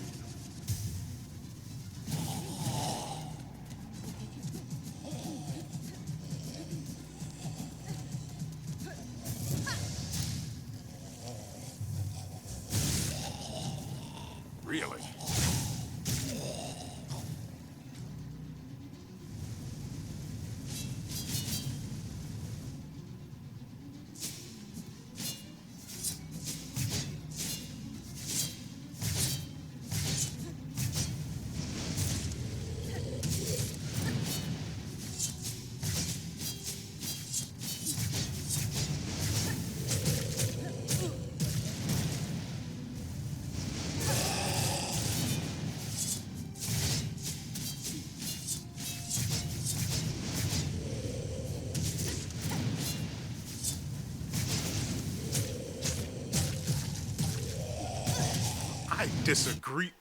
disagree.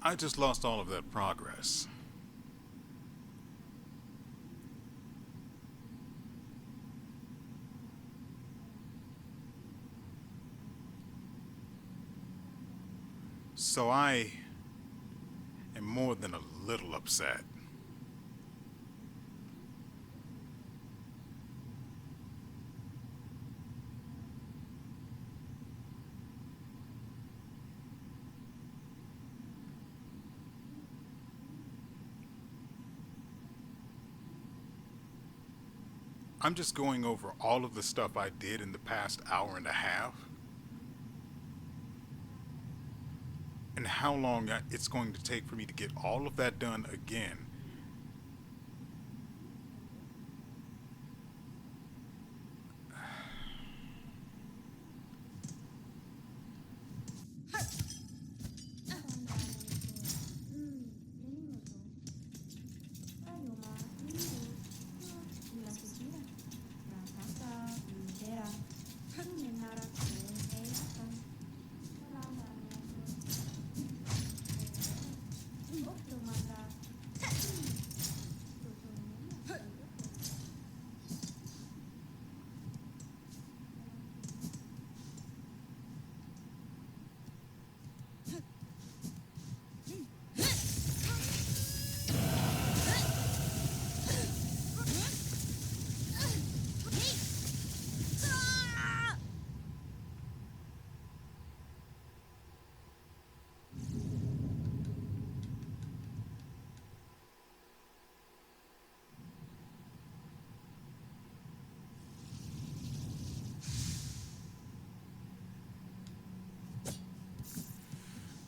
I just lost all of that progress. So I am more than a little upset. I'm just going over all of the stuff I did in the past hour and a half, and how long it's going to take for me to get all of that done again.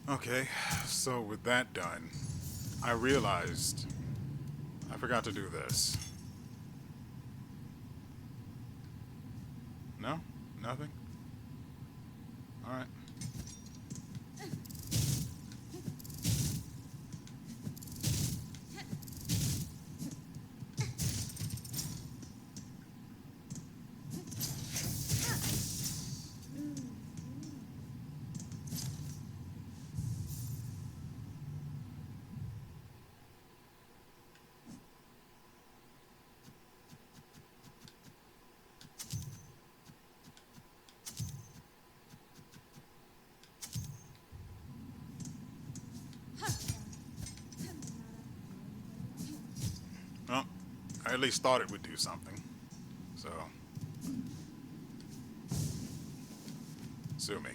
Okay, so with that done, I realized I forgot to do this. No? Nothing? Alright. Well, I at least thought it would do something. So, sue me.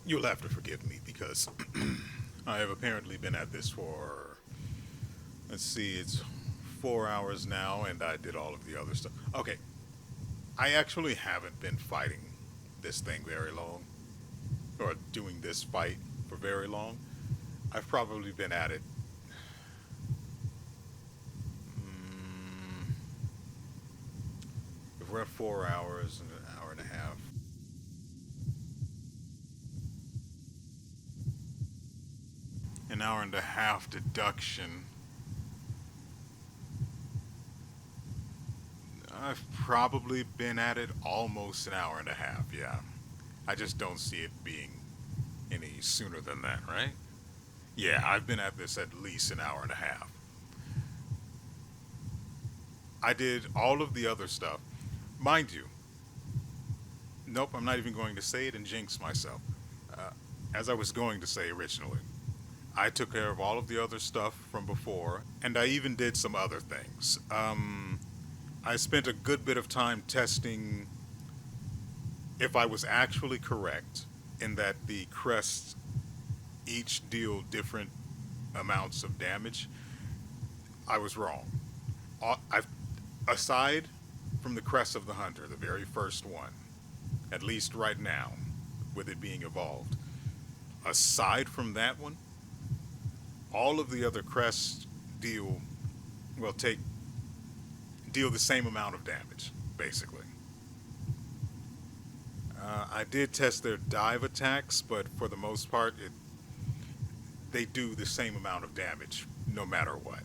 You'll have to forgive me because I have apparently been at this for, let's see, it's 4 hours now, and I did all of the other stuff. Okay, I actually haven't been fighting this thing very long, or doing this fight for very long. I've probably been at it. If we're at 4 hours and an hour and a half, an hour and a half deduction, I've probably been at it almost an hour and a half, yeah. I just don't see it being any sooner than that, right? Yeah, I've been at this at least an hour and a half. I did all of the other stuff. Mind you, nope, I'm not even going to say it and jinx myself. As I was going to say originally, I took care of all of the other stuff from before, and I even did some other things. I spent a good bit of time testing if I was actually correct in that the crests each deal different amounts of damage. I was wrong. I've, aside from the crest of the hunter, the very first one, at least right now, with it being evolved, aside from that one, all of the other crests deal, well, deal the same amount of damage, basically. I did test their dive attacks, but for the most part, they do the same amount of damage, no matter what.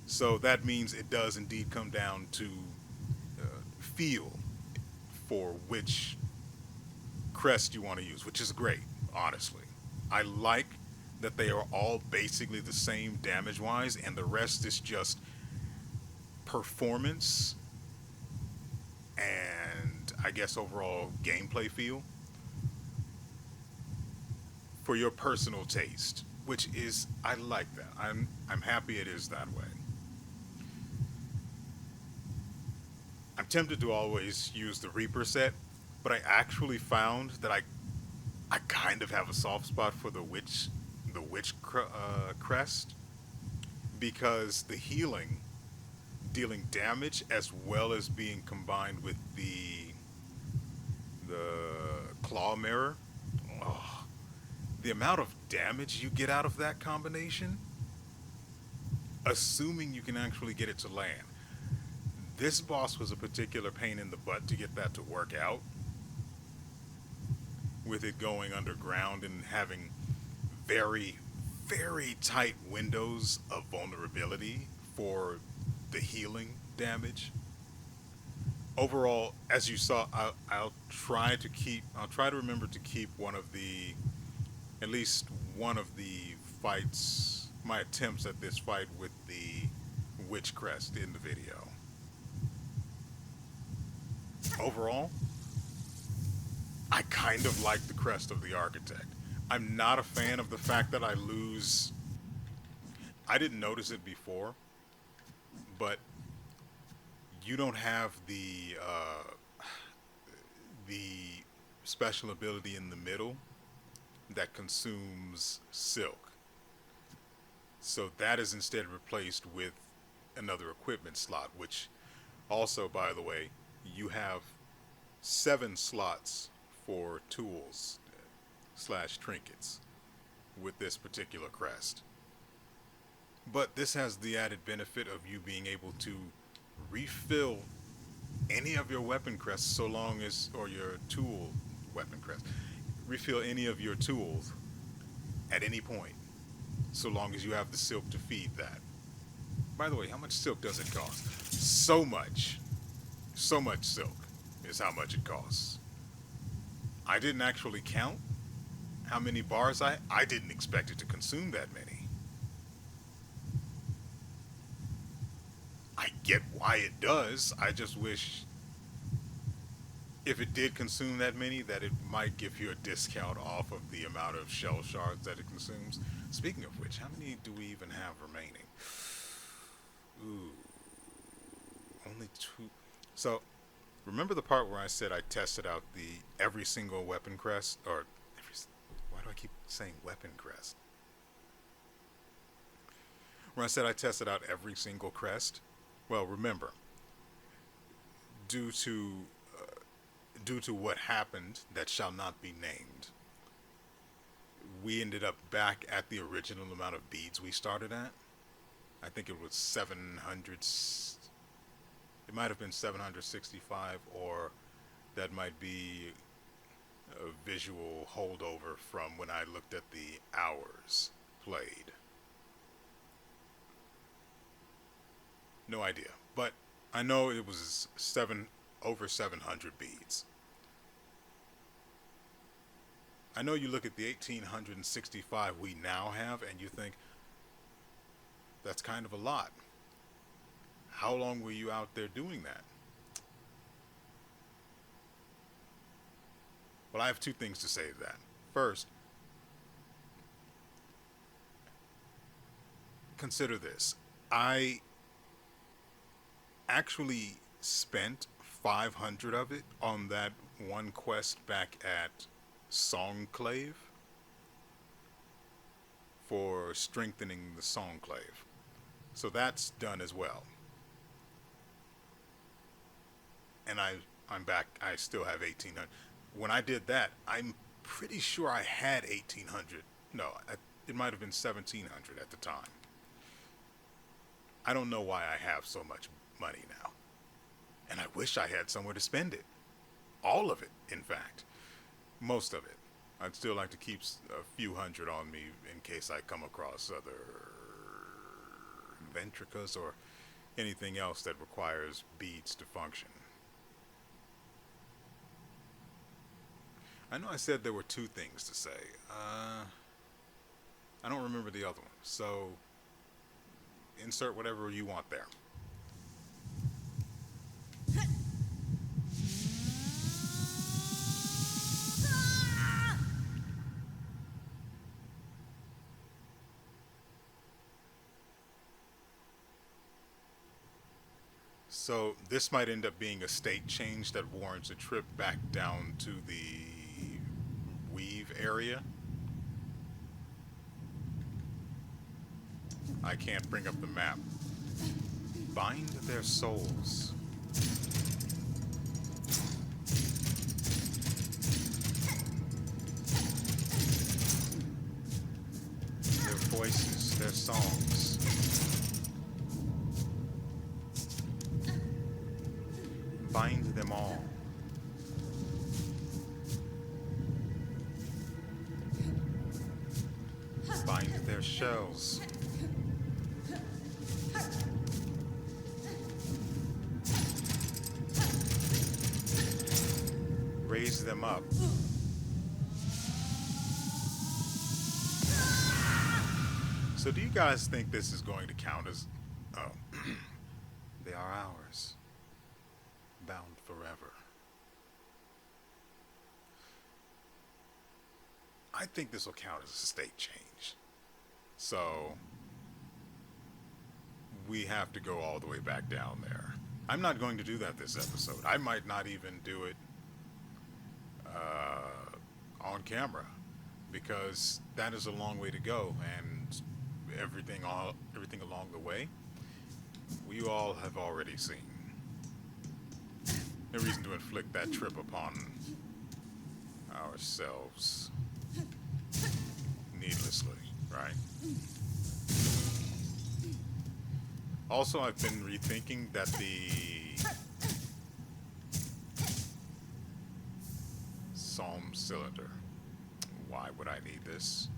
So that means it does indeed come down to feel for which crest you want to use, which is great, honestly. I like that they are all basically the same damage-wise, and the rest is just performance and I guess overall gameplay feel for your personal taste, which is, I like that. I'm happy it is that way. I'm tempted to always use the Reaper set, but I actually found that I kind of have a soft spot for the witch crest, because the healing, dealing damage as well as being combined with the claw mirror. Oh, the amount of damage you get out of that combination, assuming you can actually get it to land. This boss was a particular pain in the butt to get that to work out, with it going underground and having very, very tight windows of vulnerability for the healing damage. Overall, as you saw, I'll try to remember to keep at least one of the fights, my attempts at this fight with the witch crest in the video. Overall, I kind of like the crest of the architect. I'm not a fan of the fact that I didn't notice it before, but you don't have the special ability in the middle that consumes silk. So that is instead replaced with another equipment slot, which also, by the way, you have 7 slots for tools / trinkets with this particular crest. But this has the added benefit of you being able to refill any of your weapon crests or your tool weapon crest, refill any of your tools at any point, so long as you have the silk to feed that. By the way, how much silk does it cost? So much silk is how much it costs. I didn't actually count how many bars I didn't expect it to consume that many. I get why it does. I just wish if it did consume that many, that it might give you a discount off of the amount of shell shards that it consumes. Speaking of which, how many do we even have remaining? Ooh, only 2. So Remember the part where I said I tested out the every single weapon crest, or why do I keep saying weapon crest? Where I said I tested out every single crest. Well, remember, due to what happened that shall not be named, we ended up back at the original amount of beads we started at. I think it was 700. It might have been 765, or that might be a visual holdover from when I looked at the hours played. No idea, but I know it was over 700 beads. I know you look at the 1865 we now have and you think, that's kind of a lot. How long were you out there doing that? Well, I have two things to say to that. First, consider this. I actually spent 500 of it on that one quest back at Songclave for strengthening the Songclave. So that's done as well. And I'm back. I still have 1800. When I did that, I'm pretty sure I had 1800. No, it might have been 1700 at the time. I don't know why I have so much money now. And I wish I had somewhere to spend it. All of it, in fact. Most of it. I'd still like to keep a few hundred on me in case I come across other ventricas or anything else that requires beads to function. I know I said there were two things to say. I don't remember the other one. So insert whatever you want there. So this might end up being a state change that warrants a trip back down to the Weave area. I can't bring up the map. Bind their souls. Their voices, their songs. Bind them all. Bind their shells. Raise them up. So do you guys think this is going to count as... Oh. They are ours. Bound forever. I think this will count as a state change. So we have to go all the way back down there. I'm not going to do that this episode. I might not even do it on camera, because that is a long way to go, and everything along the way we all have already seen. No reason to inflict that trip upon ourselves needlessly, right? Also, I've been rethinking that the Psalm cylinder. Why would I need this?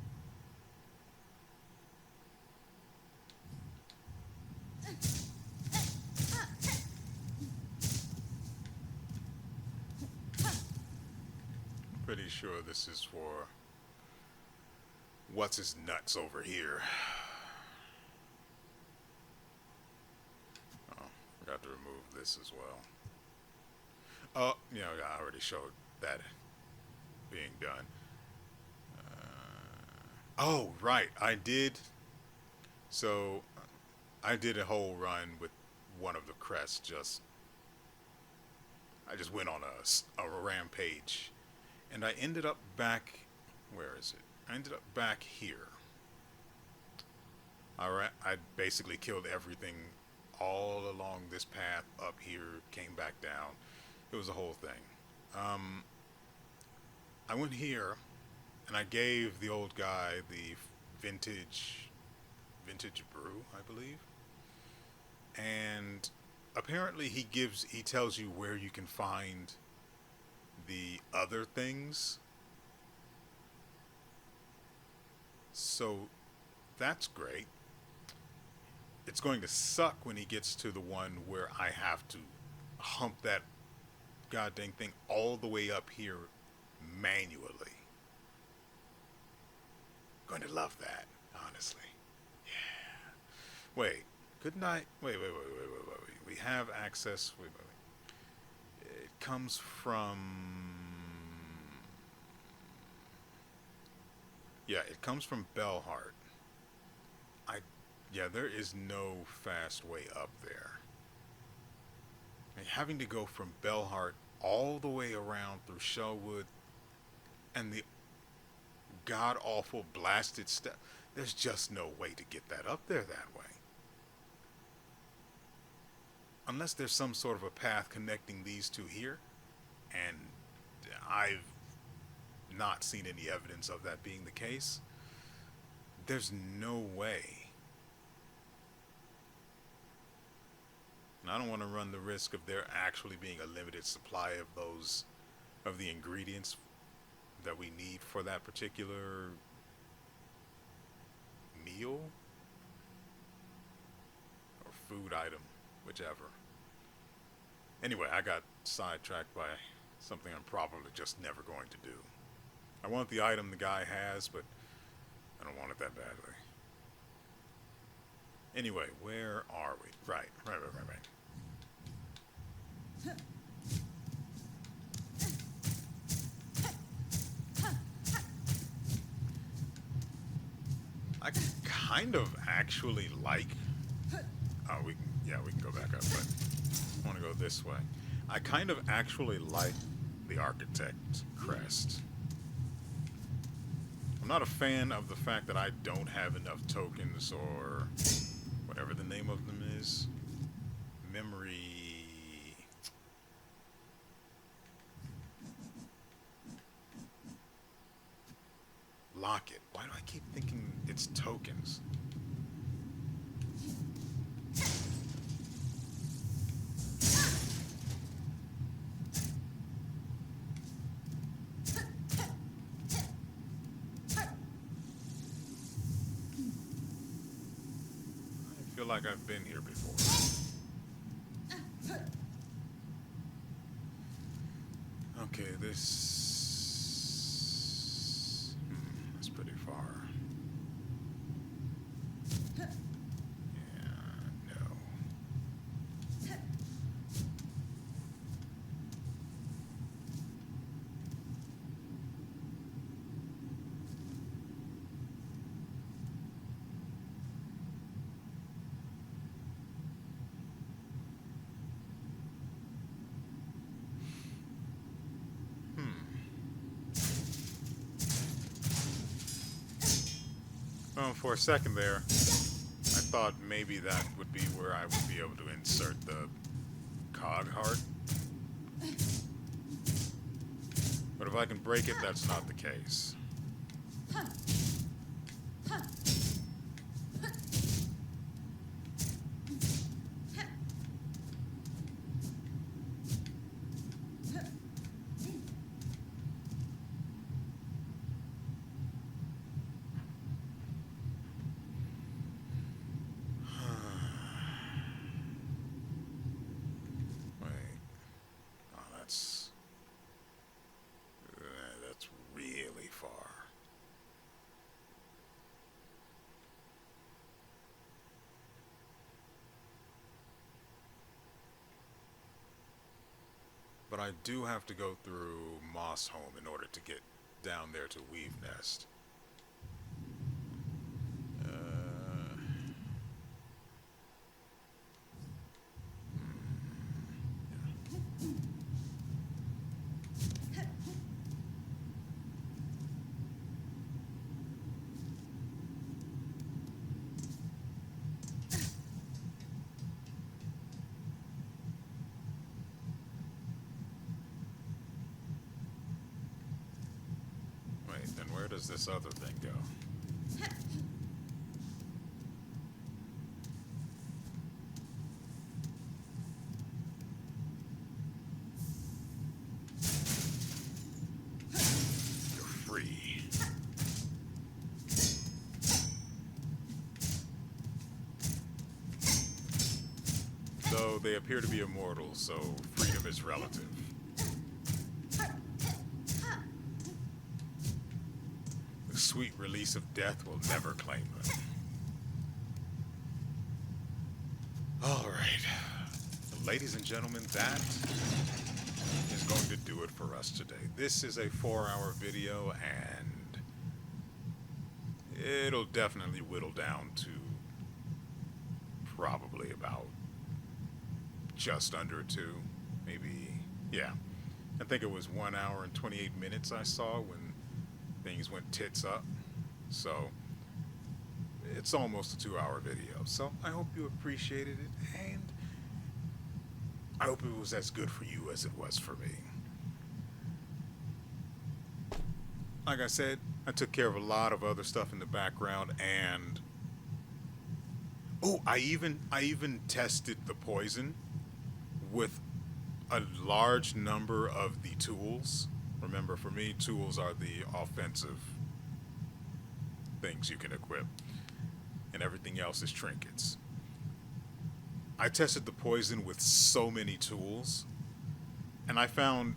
Pretty sure this is for what's his nuts over here. Oh, forgot to remove this as well. Oh, you know, I already showed that being done. Oh, right, I did. So I did a whole run with one of the crests. Just I just went on a rampage, and I ended up back. Where is it? I ended up back here. I basically killed everything all along this path up here, came back down. It was a whole thing. I went here, and I gave the old guy the vintage brew, I believe. And apparently he tells you where you can find the other things. So that's great. It's going to suck when he gets to the one where I have to hump that goddamn thing all the way up here manually. Going to love that, honestly. Yeah. Wait, couldn't I? Wait. We have access. Wait. It comes from. Yeah, it comes from Bellheart. Yeah, there is no fast way up there. And having to go from Bellheart all the way around through Shellwood and the god-awful blasted step, there's just no way to get that up there that way. Unless there's some sort of a path connecting these two here, and I've not seen any evidence of that being the case. There's no way. And I don't want to run the risk of there actually being a limited supply of the ingredients that we need for that particular meal or food item, whichever. Anyway, I got sidetracked by something I'm probably just never going to do. I want the item the guy has, but I don't want it that badly. Anyway, where are we? Right. I kind of actually like. Oh, we can go back up, but I want to go this way. I kind of actually like the architect crest. I'm not a fan of the fact that I don't have enough tokens or whatever the name of them is. Memory. Locket. Why do I keep thinking it's tokens? I feel like I've been here before. Okay, that's pretty far. Yeah, no. Well, for a second there, I thought maybe that would be where I would be able to insert the cog heart. But if I can break it, that's not the case. That's really far. But I do have to go through Moss Home in order to get down there to Weave Nest. then where does this other thing go? You're free. Though they appear to be immortal, so freedom is relative. The sweet release of death will never claim them. All right. Ladies and gentlemen, that is going to do it for us today. This is a 4-hour video, and it'll definitely whittle down to probably about just under 2, maybe, yeah. I think it was 1 hour and 28 minutes I saw when things went tits up. So it's almost a 2-hour video. So I hope you appreciated it, and I hope it was as good for you as it was for me. Like I said, I took care of a lot of other stuff in the background, and oh, I even tested the poison with a large number of the tools. Remember, for me, tools are the offensive things you can equip, and everything else is trinkets. I tested the poison with so many tools, and I found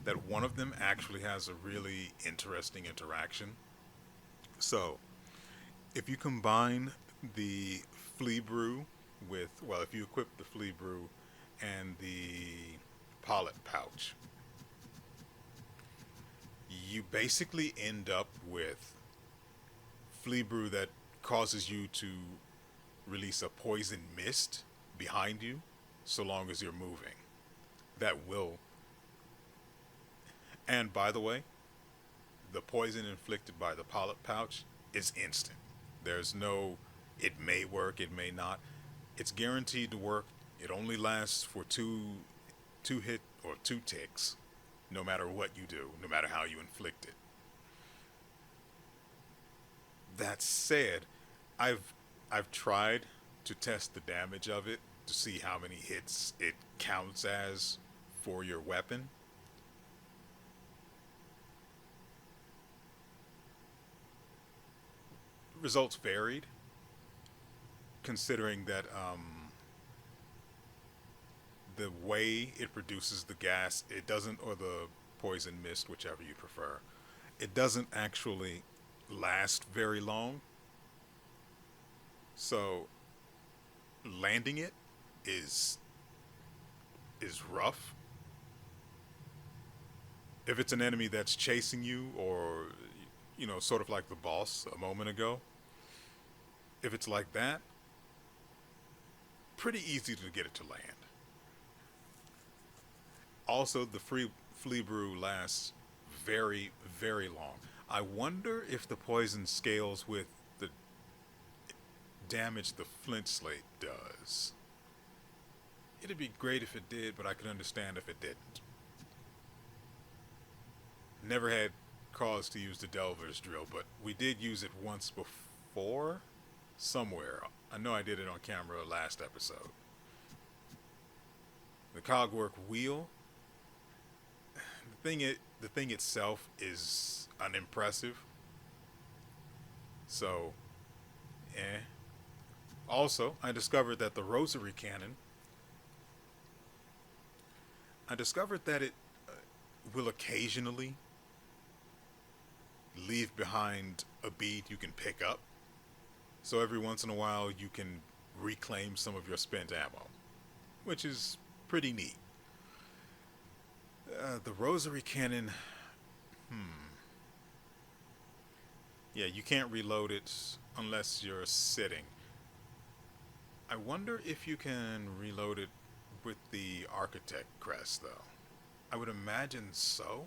that one of them actually has a really interesting interaction. So, if you combine the flea brew with, well, if you equip the flea brew and the pollet pouch, you basically end up with flea brew that causes you to release a poison mist behind you so long as you're moving. That will. And by the way, the poison inflicted by the pollet pouch is instant. There's no, it may work, it may not. It's guaranteed to work. It only lasts for two hit or 2 ticks, no matter what you do, no matter how you inflict it. That said, I've tried to test the damage of it to see how many hits it counts as for your weapon. Results varied, considering that the way it produces the gas, it doesn't, or the poison mist, whichever you prefer, it doesn't actually last very long. So landing it is rough. If it's an enemy that's chasing you, or sort of like the boss a moment ago, if it's like that, pretty easy to get it to land. Also, the flea brew lasts very, very long. I wonder if the poison scales with the damage the flint slate does. It'd be great if it did, but I could understand if it didn't. Never had cause to use the Delver's drill, but we did use it once before somewhere. I know I did it on camera last episode. The cogwork wheel, the thing itself is unimpressive. So, Also, I discovered that the rosary cannon, it will occasionally leave behind a bead you can pick up. So every once in a while you can reclaim some of your spent ammo, which is pretty neat. The rosary cannon, yeah, you can't reload it unless you're sitting. I wonder if you can reload it with the architect crest, though. I would imagine so.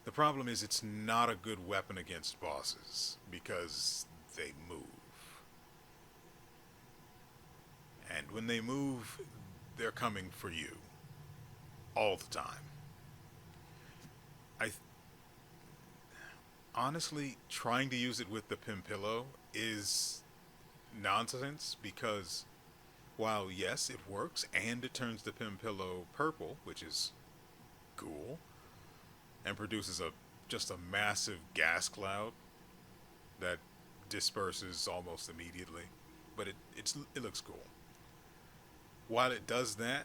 The problem is it's not a good weapon against bosses because they move. And when they move, they're coming for you all the time. honestly, trying to use it with the pin pillow is nonsense because while yes, it works and it turns the pin pillow purple, which is cool, and produces a just a massive gas cloud that disperses almost immediately, but it looks cool. While it does that,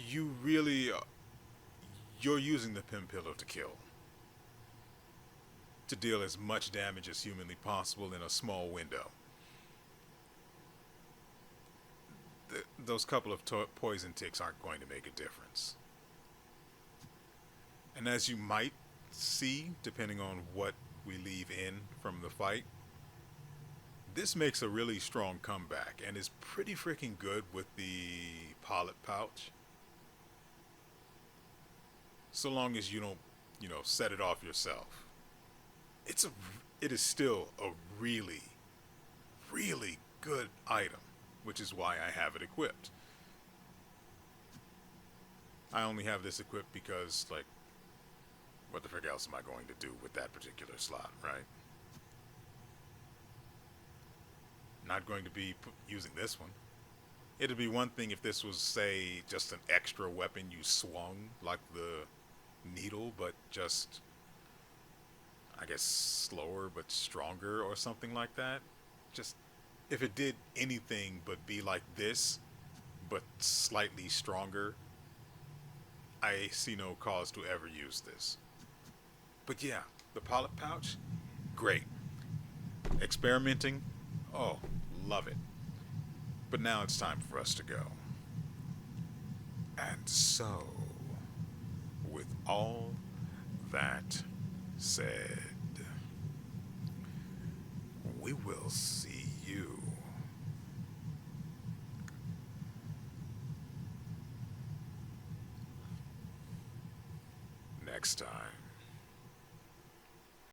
you really you're using the pin pillow to kill, to deal as much damage as humanly possible in a small window. Those couple of poison ticks aren't going to make a difference. And as you might see, depending on what we leave in from the fight, this makes a really strong comeback and is pretty freaking good with the polyp pouch. So long as you don't, set it off yourself. It is still a really, really good item, which is why I have it equipped. I only have this equipped because, like, what the frick else am I going to do with that particular slot, right? Not going to be using this one. It'd be one thing if this was, say, just an extra weapon you swung, like the needle, but just, I guess, slower but stronger or something like that. Just, if it did anything but be like this, but slightly stronger, I see no cause to ever use this. But yeah, the polyp pouch, great. Experimenting, oh, love it. But now it's time for us to go. And so, with all that said, we will see you next time.